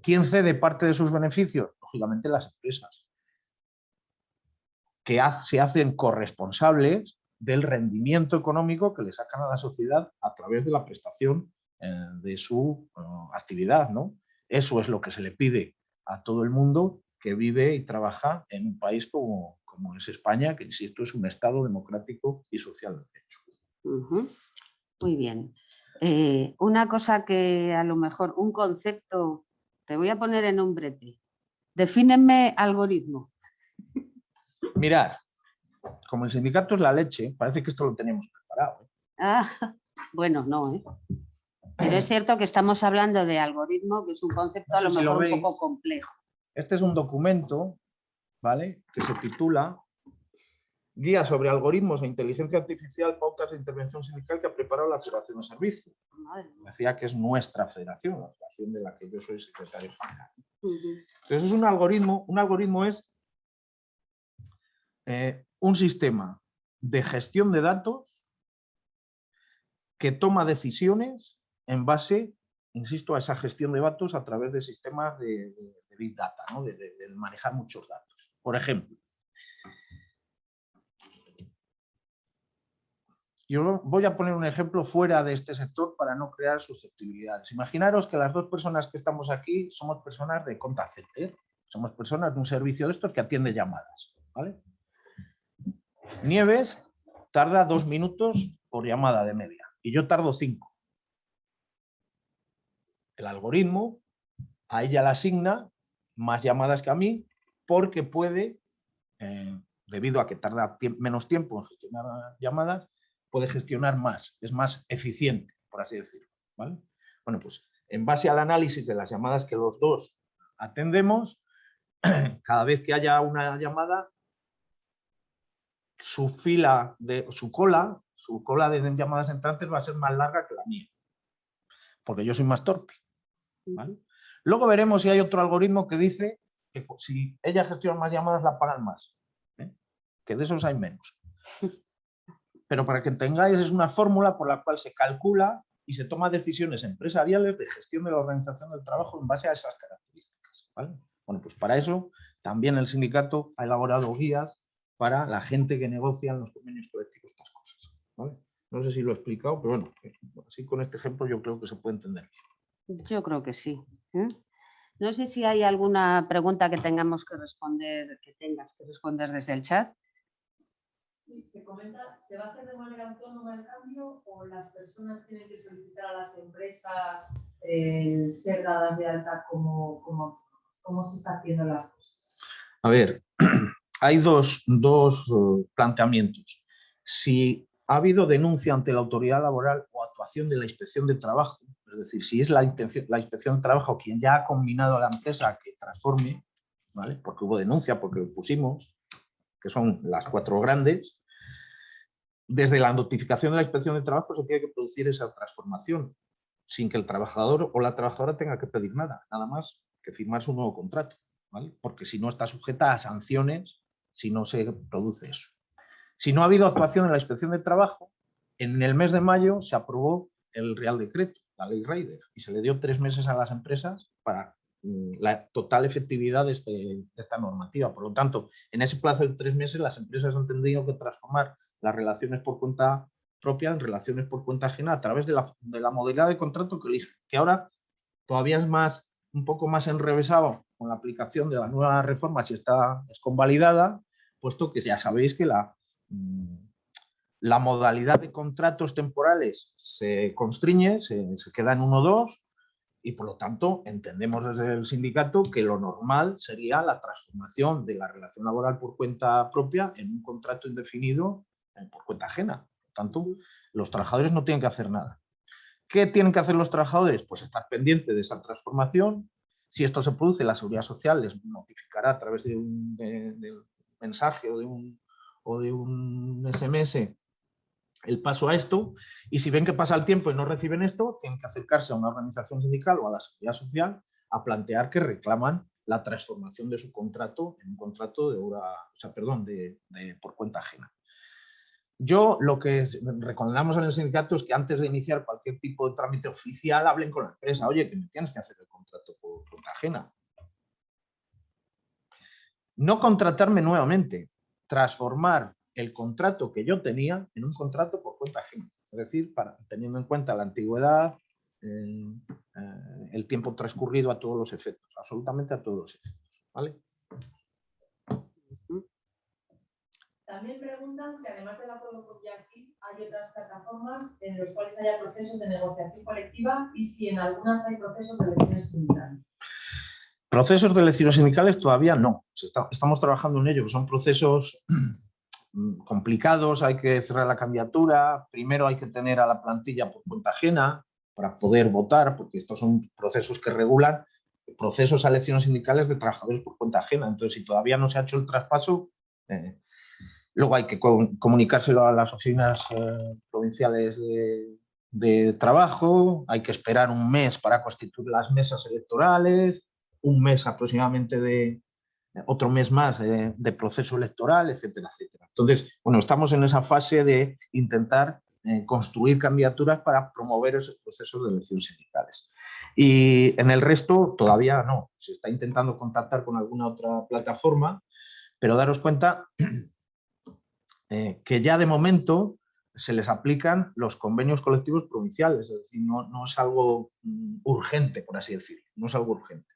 ¿Quién cede parte de sus beneficios? Lógicamente las empresas, que se hacen corresponsables del rendimiento económico que le sacan a la sociedad a través de la prestación de su actividad, ¿no? Eso es lo que se le pide a todo el mundo que vive y trabaja en un país como es España, que insisto, es un Estado democrático y social de derecho. Muy bien. Una cosa que a lo mejor, un concepto, te voy a poner en un brete. Defíneme algoritmo. Mirad, como el sindicato es la leche, parece que esto lo tenemos preparado. Bueno, no, pero es cierto que estamos hablando de algoritmo, que es un concepto No sé a lo si mejor lo veis. un poco complejo. Este es un documento, ¿vale?, que se titula Guía sobre algoritmos e inteligencia artificial, pautas de intervención sindical que ha preparado la Federación de Servicio. Decía que es nuestra federación, la federación de la que yo soy secretario general. Entonces es un algoritmo es un sistema de gestión de datos que toma decisiones en base, insisto, a esa gestión de datos a través de sistemas de Big Data, ¿no? de manejar muchos datos. Por ejemplo, yo voy a poner un ejemplo fuera de este sector para no crear susceptibilidades. Imaginaros que las dos personas que estamos aquí somos personas de contact center, somos personas de un servicio de estos que atiende llamadas, ¿vale? Nieves tarda 2 minutos por llamada de media y yo tardo 5. El algoritmo a ella le asigna más llamadas que a mí porque puede, debido a que tarda menos tiempo en gestionar llamadas, puede gestionar más, es más eficiente, por así decirlo, ¿vale? Bueno, pues en base al análisis de las llamadas que los dos atendemos, cada vez que haya una llamada, su cola de llamadas entrantes va a ser más larga que la mía, porque yo soy más torpe, ¿vale? Luego veremos si hay otro algoritmo que dice que si ella gestiona más llamadas la pagan más, que de esos hay menos. Pero para que entendáis, es una fórmula por la cual se calcula y se toma decisiones empresariales de gestión de la organización del trabajo en base a esas características, ¿vale? Bueno, pues para eso también el sindicato ha elaborado guías para la gente que negocia en los convenios colectivos estas cosas, ¿vale? No sé si lo he explicado, pero bueno, así con este ejemplo yo creo que se puede entender bien. Yo creo que sí. No sé si hay alguna pregunta que tengamos que responder, que tengas que responder desde el chat. Se comenta, ¿se va a hacer de manera autónoma el cambio o las personas tienen que solicitar a las empresas ser dadas de alta como se está haciendo las cosas? A ver, hay dos planteamientos. Si ha habido denuncia ante la autoridad laboral o actuación de la inspección de trabajo, es decir, si es la inspección de trabajo quien ya ha combinado a la empresa a que transforme, ¿vale?, porque hubo denuncia, porque lo pusimos, que son las 4 grandes, desde la notificación de la inspección de trabajo se tiene que producir esa transformación, sin que el trabajador o la trabajadora tenga que pedir nada más que firmar su nuevo contrato, ¿vale? Porque si no está sujeta a sanciones si no se produce eso. Si no ha habido actuación en la inspección de trabajo, en el mes de mayo se aprobó el Real Decreto, la Ley Rider, y se le dio 3 meses a las empresas para la total efectividad de esta normativa. Por lo tanto, en ese plazo de 3 meses las empresas han tenido que transformar las relaciones por cuenta propia en relaciones por cuenta ajena a través de la modalidad de contrato que eligen, que ahora todavía es un poco más enrevesado con la aplicación de la nueva reforma, si es convalidada, puesto que ya sabéis que la modalidad de contratos temporales se constriñe, se queda en 1 o 2, y por lo tanto entendemos desde el sindicato que lo normal sería la transformación de la relación laboral por cuenta propia en un contrato indefinido por cuenta ajena. Por tanto, los trabajadores no tienen que hacer nada. ¿Qué tienen que hacer los trabajadores? Pues estar pendientes de esa transformación. Si esto se produce, la Seguridad Social les notificará a través de un mensaje o de un SMS el paso a esto, y si ven que pasa el tiempo y no reciben esto, tienen que acercarse a una organización sindical o a la Seguridad Social a plantear que reclaman la transformación de su contrato en un contrato por cuenta ajena. Yo lo que recomendamos en el sindicato es que antes de iniciar cualquier tipo de trámite oficial hablen con la empresa. Oye, que me tienes que hacer el contrato por cuenta ajena. No contratarme nuevamente, transformar el contrato que yo tenía en un contrato por cuenta ajena. Es decir, teniendo en cuenta la antigüedad, el tiempo transcurrido a todos los efectos, absolutamente a todos los efectos. ¿Vale? También preguntan si además del acuerdo con Yassi hay otras plataformas en las cuales haya procesos de negociación colectiva y si en algunas hay procesos de elecciones sindicales. Procesos de elecciones sindicales todavía no. Estamos trabajando en ello, que son procesos complicados, hay que cerrar la candidatura, primero hay que tener a la plantilla por cuenta ajena para poder votar, porque estos son procesos que regulan procesos a elecciones sindicales de trabajadores por cuenta ajena. Entonces, si todavía no se ha hecho el traspaso, luego hay que comunicárselo a las oficinas provinciales de trabajo, hay que esperar 1 mes para constituir las mesas electorales, 1 mes aproximadamente otro mes más de proceso electoral, etcétera, etcétera. Entonces, bueno, estamos en esa fase de intentar construir candidaturas para promover esos procesos de elecciones sindicales. Y en el resto todavía no. Se está intentando contactar con alguna otra plataforma, pero daros cuenta que ya de momento se les aplican los convenios colectivos provinciales, es decir, no es algo urgente, por así decirlo, no es algo urgente.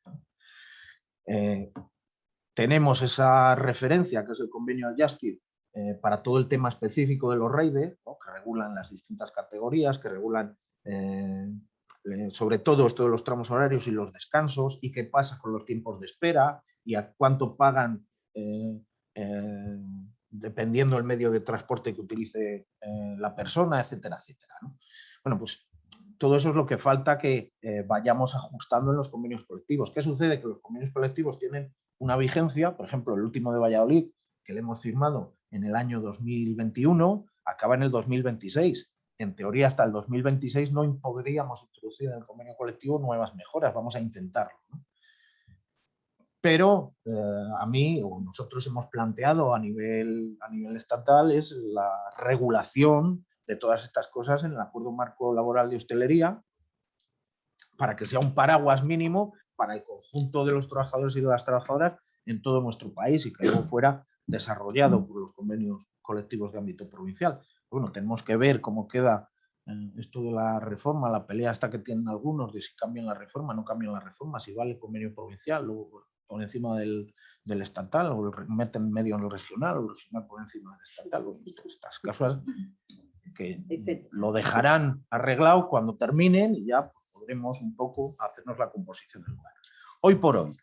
Tenemos esa referencia, que es el convenio Justice, para todo el tema específico de los REIDE, ¿no? Que regulan las distintas categorías, que regulan sobre todo esto de los tramos horarios y los descansos, y qué pasa con los tiempos de espera, y a cuánto pagan dependiendo del medio de transporte que utilice la persona, etcétera, etcétera, ¿no? Bueno, pues todo eso es lo que falta que vayamos ajustando en los convenios colectivos. ¿Qué sucede? Que los convenios colectivos tienen una vigencia, por ejemplo, el último de Valladolid, que le hemos firmado en el año 2021, acaba en el 2026. En teoría, hasta el 2026 no podríamos introducir en el convenio colectivo nuevas mejoras, vamos a intentarlo, ¿no? Pero a mí, o nosotros hemos planteado a nivel estatal, es la regulación de todas estas cosas en el Acuerdo Marco Laboral de Hostelería, para que sea un paraguas mínimo para el conjunto de los trabajadores y de las trabajadoras en todo nuestro país y que luego fuera desarrollado por los convenios colectivos de ámbito provincial. Bueno, tenemos que ver cómo queda esto de la reforma, la pelea hasta que tienen algunos de si cambian la reforma, no cambian la reforma, si vale el convenio provincial luego por encima del estatal, o meten medio en el regional, o el regional por encima del estatal. Bueno, estas cosas que lo dejarán arreglado cuando terminen y ya podremos un poco hacernos la composición del lugar. Hoy por hoy,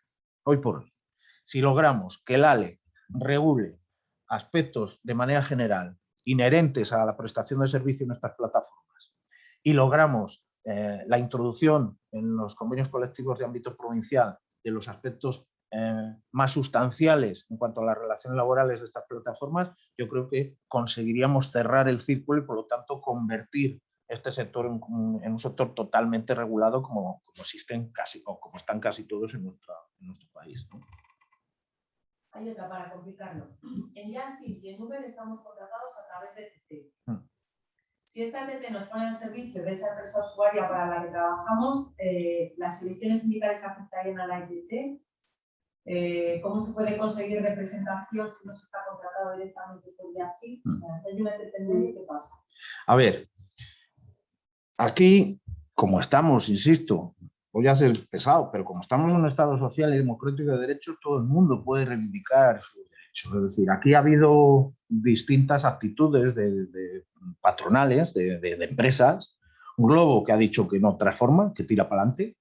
si logramos que el ALE regule aspectos de manera general inherentes a la prestación de servicio en estas plataformas y logramos la introducción en los convenios colectivos de ámbito provincial de los aspectos más sustanciales en cuanto a las relaciones laborales de estas plataformas, yo creo que conseguiríamos cerrar el círculo y por lo tanto convertir este sector en un sector totalmente regulado como existen casi, o como están casi todos en nuestro país, ¿no? Hay otra para complicarlo. En Justice y en Uber estamos contratados a través de TT. Si esta TT nos pone al servicio de esa empresa usuaria para la que trabajamos, ¿las elecciones sindicales afectarían a la ETT? ¿Cómo se puede conseguir representación si no se está contratado directamente por Justice? O sea, si hay una ETT en medio, ¿qué pasa? A ver, aquí, como estamos, insisto, voy a ser pesado, pero como estamos en un Estado social y democrático de derechos, todo el mundo puede reivindicar sus derechos. Es decir, aquí ha habido distintas actitudes de patronales, de empresas. Un Globo que ha dicho que no transforma, que tira para adelante.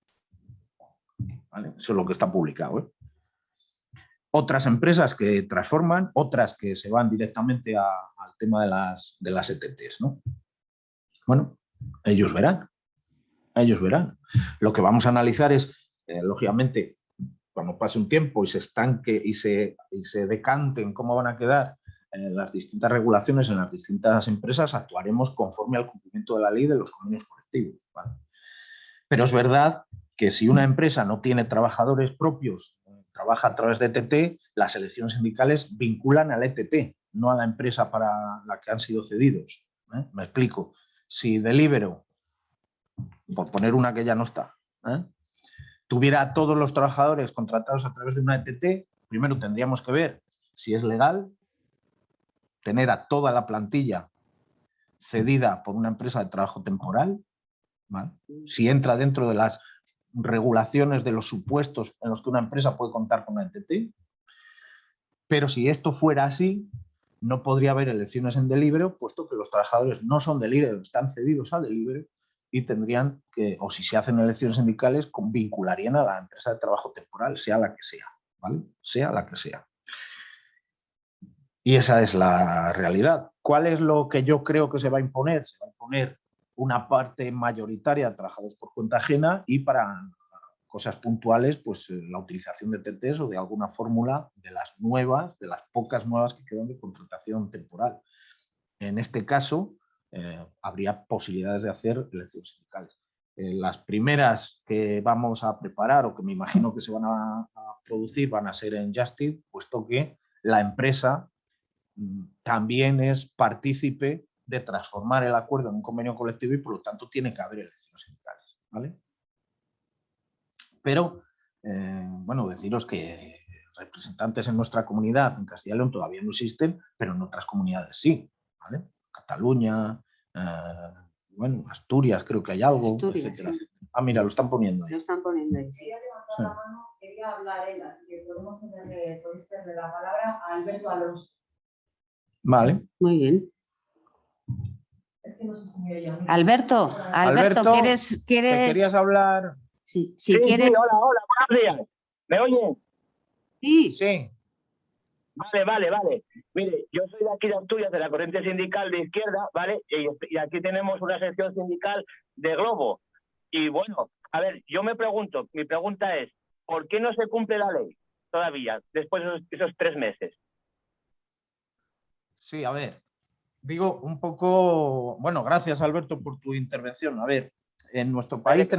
¿Vale? Eso es lo que está publicado, ¿eh? Otras empresas que transforman, otras que se van directamente al tema de las ETTs, ¿no? Bueno, ellos verán. Ellos verán. Lo que vamos a analizar es, lógicamente, cuando pase un tiempo y se estanque y se decanten cómo van a quedar las distintas regulaciones en las distintas empresas, actuaremos conforme al cumplimiento de la ley de los convenios colectivos, ¿vale? Pero es verdad que si una empresa no tiene trabajadores propios, trabaja a través de ETT, las elecciones sindicales vinculan al ETT, no a la empresa para la que han sido cedidos, ¿eh? Me explico. Si Deliveroo, por poner una que ya no está, tuviera a todos los trabajadores contratados a través de una ETT, primero tendríamos que ver si es legal tener a toda la plantilla cedida por una empresa de trabajo temporal, ¿vale? Si entra dentro de las regulaciones de los supuestos en los que una empresa puede contar con una ETT. Pero si esto fuera así, no podría haber elecciones en Deliveroo, puesto que los trabajadores no son Deliveroo, están cedidos a Deliveroo y tendrían que, o si se hacen elecciones sindicales, vincularían a la empresa de trabajo temporal, sea la que sea, ¿vale? Sea la que sea. Y esa es la realidad. ¿Cuál es lo que yo creo que se va a imponer? Se va a imponer una parte mayoritaria de trabajadores por cuenta ajena y para cosas puntuales, pues la utilización de TTs o de alguna fórmula de las nuevas, de las pocas nuevas que quedan de contratación temporal. En este caso, habría posibilidades de hacer elecciones sindicales. Las primeras que vamos a preparar o que me imagino que se van a producir van a ser en Justit, puesto que la empresa también es partícipe de transformar el acuerdo en un convenio colectivo y por lo tanto tiene que haber elecciones sindicales, ¿vale? Pero, bueno, deciros que representantes en nuestra comunidad, en Castilla y León, todavía no existen, pero en otras comunidades sí, ¿vale? Cataluña, bueno, Asturias, creo que hay algo, Asturias, etcétera, sí. etcétera. Ah, mira, lo están poniendo ahí. Lo están poniendo ahí. Quería levantar la mano, quería hablar él, así que podemos tenerle, podéis tenerle la palabra a Alberto Alonso. Vale. Muy bien. Es que no sé si me oye a mí. Alberto, ¿quieres? ¿te querías hablar? Si Sí, quieres. sí, hola, buenos días. ¿Me oyen? Sí. Sí. Vale. Mire, yo soy de aquí de Asturias, de la corriente sindical de izquierda, ¿vale? Y aquí tenemos una sección sindical de Globo. Y bueno, a ver, yo me pregunto, mi pregunta es, ¿por qué no se cumple la ley todavía, después de esos 3 meses? Sí, a ver, digo un poco, bueno, gracias Alberto por tu intervención. A ver, en nuestro país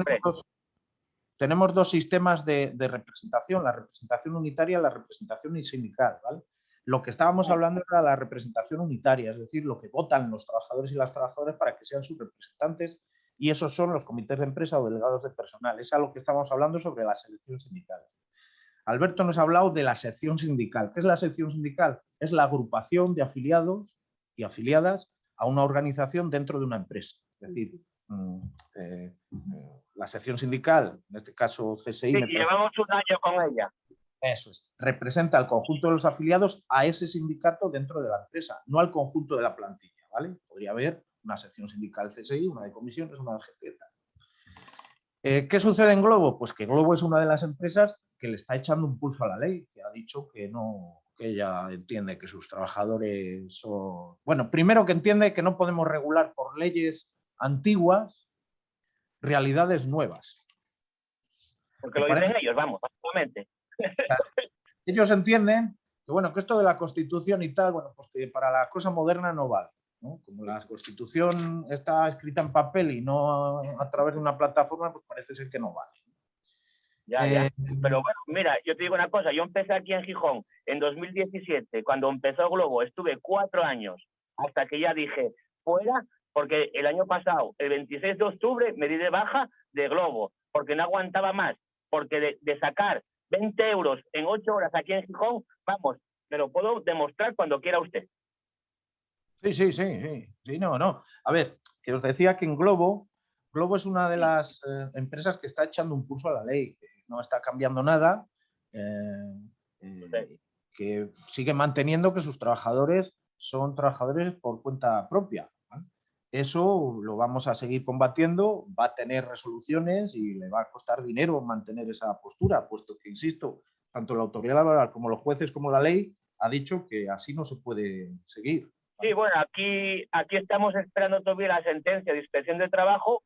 tenemos dos sistemas de representación, la representación unitaria y la representación sindical, ¿vale? Lo que estábamos hablando era la representación unitaria, es decir, lo que votan los trabajadores y las trabajadoras para que sean sus representantes, y esos son los comités de empresa o delegados de personal. Es a lo que estamos hablando sobre las elecciones sindicales. Alberto nos ha hablado de la sección sindical. ¿Qué es la sección sindical? Es la agrupación de afiliados y afiliadas a una organización dentro de una empresa. Es decir, la sección sindical, en este caso CSI... Sí, llevamos un año con ella. Eso es. Representa al conjunto de los afiliados a ese sindicato dentro de la empresa, no al conjunto de la plantilla, ¿vale? Podría haber una sección sindical CSI, una de comisiones, una de GT. ¿Qué sucede en Globo? Pues que Globo es una de las empresas que le está echando un pulso a la ley, que ha dicho que no, que ella entiende que sus trabajadores son... Bueno, primero que entiende que no podemos regular por leyes antiguas realidades nuevas. Porque lo dicen ellos, vamos, básicamente. Ellos entienden que, bueno, que esto de la Constitución y tal, bueno, pues que para la cosa moderna no vale, ¿no? Como la Constitución está escrita en papel y no a través de una plataforma, pues parece ser que no vale. Ya. Pero bueno, mira, yo te digo una cosa, yo empecé aquí en Gijón en 2017, cuando empezó Globo, estuve 4 años, hasta que ya dije, fuera, porque el año pasado, el 26 de octubre, me di de baja de Globo, porque no aguantaba más, porque de sacar 20 euros en 8 horas aquí en Gijón, vamos, me lo puedo demostrar cuando quiera usted. Sí, no. A ver, que os decía que en Globo Glovo es una de las empresas que está echando un pulso a la ley, que no está cambiando nada, que sigue manteniendo que sus trabajadores son trabajadores por cuenta propia, ¿vale? Eso lo vamos a seguir combatiendo, va a tener resoluciones y le va a costar dinero mantener esa postura, puesto que, insisto, tanto la autoridad laboral como los jueces como la ley ha dicho que así no se puede seguir. Sí, bueno, aquí estamos esperando todavía la sentencia de inspección de trabajo,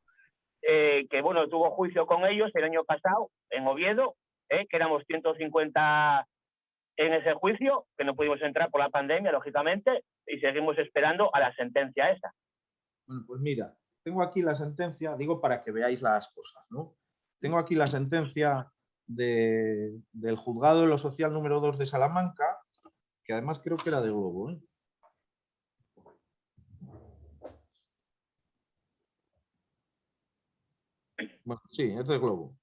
que bueno, tuvo juicio con ellos el año pasado en Oviedo, que éramos 150 en ese juicio, que no pudimos entrar por la pandemia, lógicamente, y seguimos esperando a la sentencia esa. Bueno, pues mira, tengo aquí la sentencia, digo para que veáis las cosas, ¿no? Tengo aquí la sentencia del juzgado de lo social número 2 de Salamanca, que además creo que era de Globo, ¿eh? Bueno, sí, es de Globo.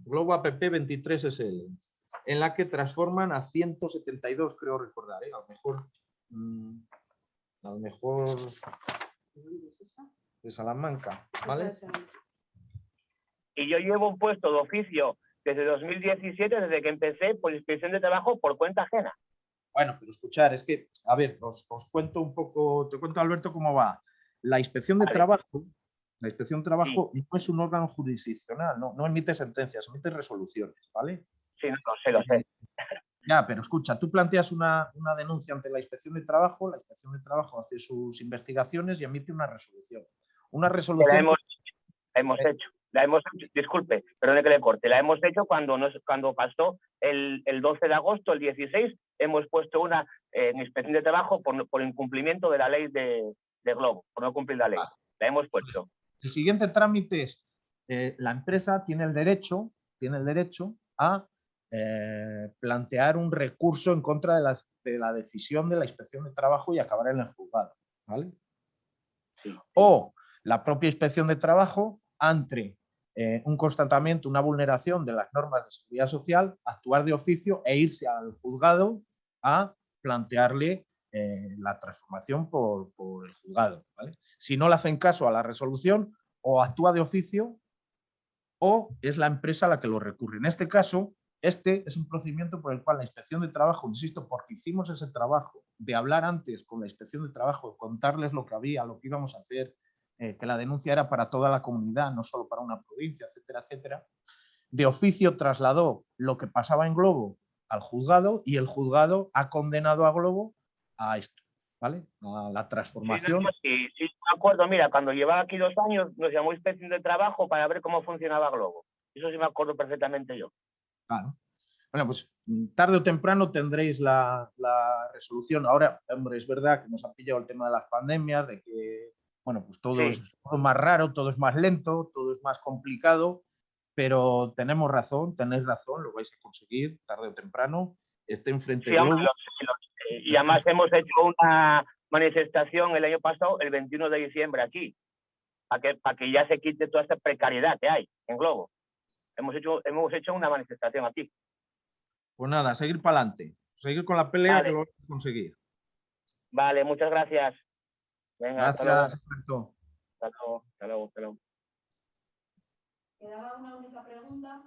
Globo APP 23 SL, en la que transforman a 172, creo recordar, ¿eh? A lo mejor de Salamanca, ¿vale? Y yo llevo un puesto de oficio desde 2017, desde que empecé por inspección de trabajo por cuenta ajena. Bueno, pero escuchar, es que, a ver, os cuento un poco, te cuento, Alberto, cómo va. La inspección de trabajo, no es un órgano jurisdiccional, no emite sentencias, emite resoluciones, ¿vale? Sí, lo sé. Ya, pero escucha, tú planteas una denuncia ante la inspección de trabajo hace sus investigaciones y emite una resolución. Una resolución... La hemos hecho. Disculpe, perdone que le corte, la hemos hecho cuando pasó el 12 de agosto, el 16, hemos puesto una inspección de trabajo por incumplimiento de la ley de Globo, por no cumplir la ley. La hemos puesto. El siguiente trámite es, la empresa tiene el derecho a plantear un recurso en contra de la decisión de la inspección de trabajo y acabar en el juzgado, ¿vale? Sí. O la propia inspección de trabajo, ante un constatamiento, una vulneración de las normas de seguridad social, actuar de oficio e irse al juzgado a plantearle la transformación por el juzgado, ¿vale? Si no le hacen caso a la resolución, o actúa de oficio o es la empresa la que lo recurre. En este caso, este es un procedimiento por el cual la inspección de trabajo, insisto, porque hicimos ese trabajo de hablar antes con la inspección de trabajo, contarles lo que había, lo que íbamos a hacer, que la denuncia era para toda la comunidad, no solo para una provincia, etcétera, etcétera. De oficio trasladó lo que pasaba en Globo al juzgado y el juzgado ha condenado a Globo a esto, ¿vale? A la transformación. Sí, me acuerdo, mira, cuando llevaba aquí 2 años nos llamó inspección de trabajo para ver cómo funcionaba Globo. Eso sí me acuerdo perfectamente yo. Claro. Bueno, pues tarde o temprano tendréis la resolución. Ahora, hombre, es verdad que nos ha pillado el tema de las pandemias, de que, bueno, pues todo es más raro, todo es más lento, todo es más complicado, pero tenéis razón, lo vais a conseguir tarde o temprano. Esté enfrente de Globo. Y además hemos hecho una manifestación el año pasado, el 21 de diciembre aquí, para que ya se quite toda esta precariedad que hay en Globo. Hemos hecho una manifestación aquí. Pues nada, seguir para adelante, seguir con la pelea, que lo vais a conseguir. Vale, muchas gracias. Venga, gracias, Alberto. Hasta luego. Quedaba una única pregunta,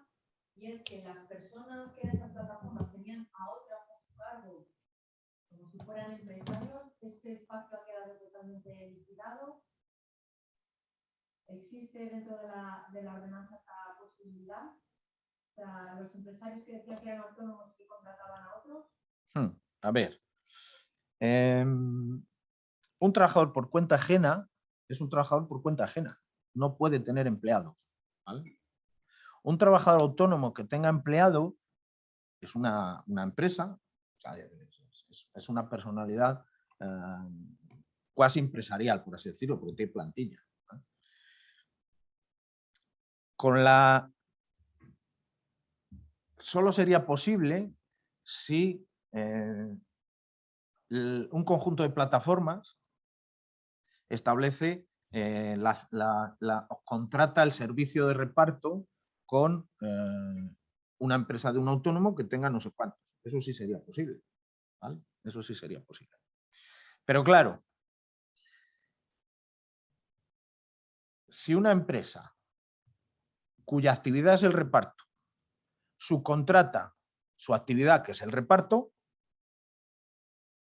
y es que las personas que en estas plataformas tenían a otras a su cargo, como si fueran empresarios, ese espacio ha quedado totalmente liquidado. ¿Existe dentro de la ordenanza esa posibilidad? O sea, los empresarios que decían que eran autónomos y que contrataban a otros. A ver, un trabajador por cuenta ajena es un trabajador por cuenta ajena, no puede tener empleados, ¿vale? Un trabajador autónomo que tenga empleados es una empresa, o sea, es una personalidad cuasi empresarial, por así decirlo, porque tiene plantilla, ¿vale? Solo sería posible si un conjunto de plataformas establece, contrata el servicio de reparto con una empresa de un autónomo que tenga no sé cuántos. Eso sí sería posible, ¿vale? Eso sí sería posible. Pero claro, si una empresa cuya actividad es el reparto, subcontrata su actividad, que es el reparto,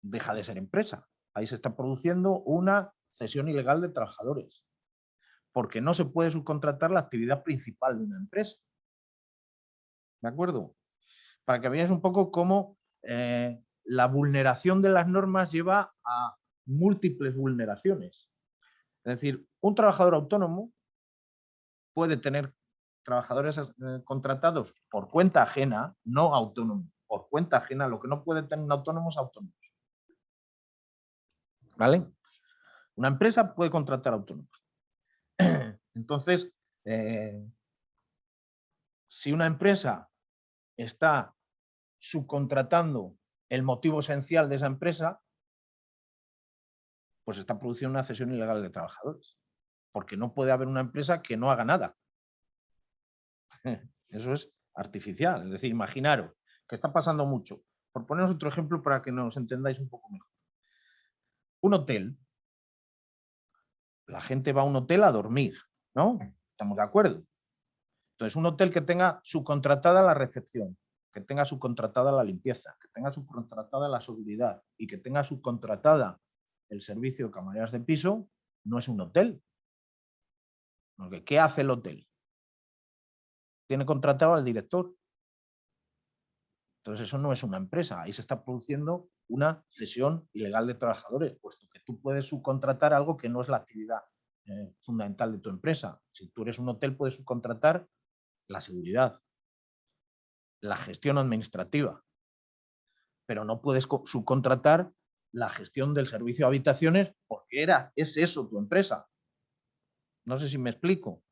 deja de ser empresa. Ahí se está produciendo una cesión ilegal de trabajadores, porque no se puede subcontratar la actividad principal de una empresa. ¿De acuerdo? Para que veáis un poco cómo la vulneración de las normas lleva a múltiples vulneraciones. Es decir, un trabajador autónomo puede tener trabajadores contratados por cuenta ajena, no autónomos, por cuenta ajena. Lo que no puede tener un autónomo es autónomos. ¿Vale? Una empresa puede contratar autónomos. Entonces, si una empresa está subcontratando el motivo esencial de esa empresa, pues está produciendo una cesión ilegal de trabajadores. Porque no puede haber una empresa que no haga nada. Eso es artificial. Es decir, imaginaros que está pasando mucho. Por poneros otro ejemplo para que nos entendáis un poco mejor. Un hotel. La gente va a un hotel a dormir, ¿no? ¿Estamos de acuerdo? Entonces, un hotel que tenga subcontratada la recepción, que tenga subcontratada la limpieza, que tenga subcontratada la seguridad y que tenga subcontratada el servicio de camareras de piso, no es un hotel. Porque, ¿qué hace el hotel? Tiene contratado al director. Entonces, eso no es una empresa. Ahí se está produciendo una cesión ilegal de trabajadores, puesto que tú puedes subcontratar algo que no es la actividad fundamental de tu empresa. Si tú eres un hotel, puedes subcontratar la seguridad, la gestión administrativa, pero no puedes subcontratar la gestión del servicio de habitaciones porque es eso tu empresa. No sé si me explico.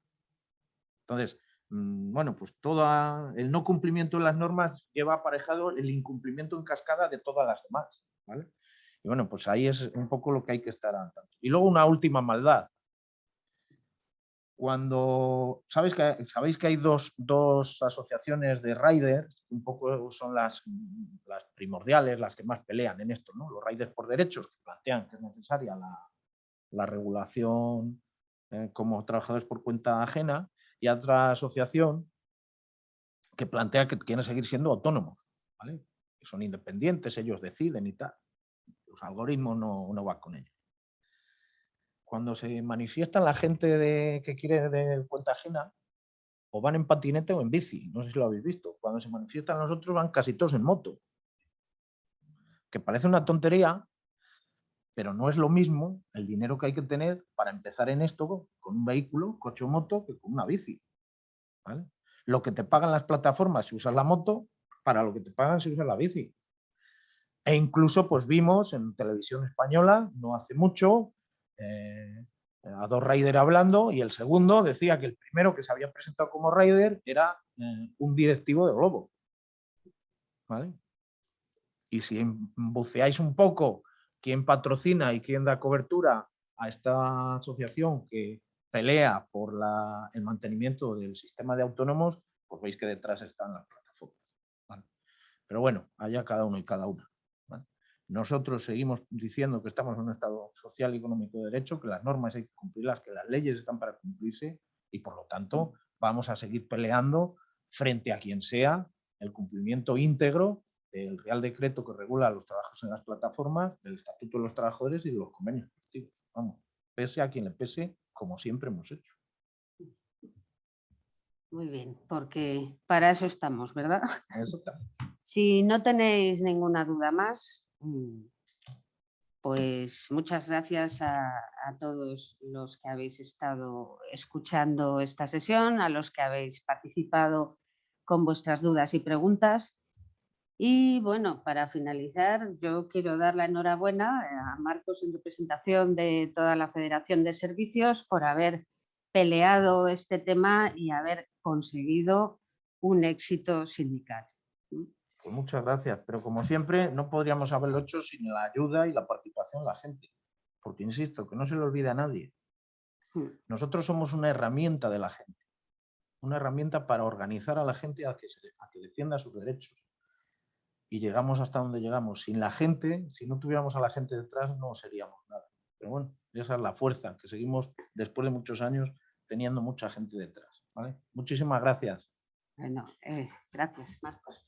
Entonces, bueno, pues todo el no cumplimiento de las normas lleva aparejado el incumplimiento en cascada de todas las demás, ¿vale? Y bueno, pues ahí es un poco lo que hay que estar al tanto. Y luego una última maldad. Cuando sabéis que hay dos asociaciones de riders, un poco son las primordiales, las que más pelean en esto, ¿no? Los riders por derechos, que plantean que es necesaria la regulación como trabajadores por cuenta ajena, y otra asociación que plantea que quieren seguir siendo autónomos, ¿vale? Que son independientes, ellos deciden y tal. Los algoritmos no van con ellos. Cuando se manifiestan la gente que quiere de cuenta ajena, o van en patinete o en bici, no sé si lo habéis visto. Cuando se manifiestan los otros van casi todos en moto. Que parece una tontería, pero no es lo mismo el dinero que hay que tener para empezar en esto con un vehículo, coche o moto, que con una bici, ¿vale? Lo que te pagan las plataformas si usas la moto, para lo que te pagan si usas la bici. E incluso pues vimos en televisión española, no hace mucho, a dos riders hablando, y el segundo decía que el primero que se había presentado como rider era un directivo de Globo, ¿vale? Y si buceáis un poco quién patrocina y quién da cobertura a esta asociación que pelea por el mantenimiento del sistema de autónomos, pues veis que detrás están las plataformas, ¿vale? Pero bueno, allá cada uno y cada una, ¿vale? Nosotros seguimos diciendo que estamos en un estado social y económico de derecho, que las normas hay que cumplirlas, que las leyes están para cumplirse y por lo tanto vamos a seguir peleando frente a quien sea el cumplimiento íntegro del Real Decreto que regula los trabajos en las plataformas, del Estatuto de los Trabajadores y de los convenios colectivos. Vamos, pese a quien le pese, como siempre hemos hecho. Muy bien, porque para eso estamos, ¿verdad? Exactamente. Si no tenéis ninguna duda más, pues muchas gracias a todos los que habéis estado escuchando esta sesión, a los que habéis participado con vuestras dudas y preguntas. Y bueno, para finalizar, yo quiero dar la enhorabuena a Marcos en representación de toda la Federación de Servicios por haber peleado este tema y haber conseguido un éxito sindical. Pues muchas gracias, pero como siempre no podríamos haberlo hecho sin la ayuda y la participación de la gente, porque insisto, que no se le olvide a nadie. Nosotros somos una herramienta de la gente, una herramienta para organizar a la gente a que defienda sus derechos. Y llegamos hasta donde llegamos. Sin la gente, si no tuviéramos a la gente detrás, no seríamos nada. Pero bueno, esa es la fuerza, que seguimos después de muchos años teniendo mucha gente detrás. ¿vale? Muchísimas gracias. Bueno, gracias, Marcos.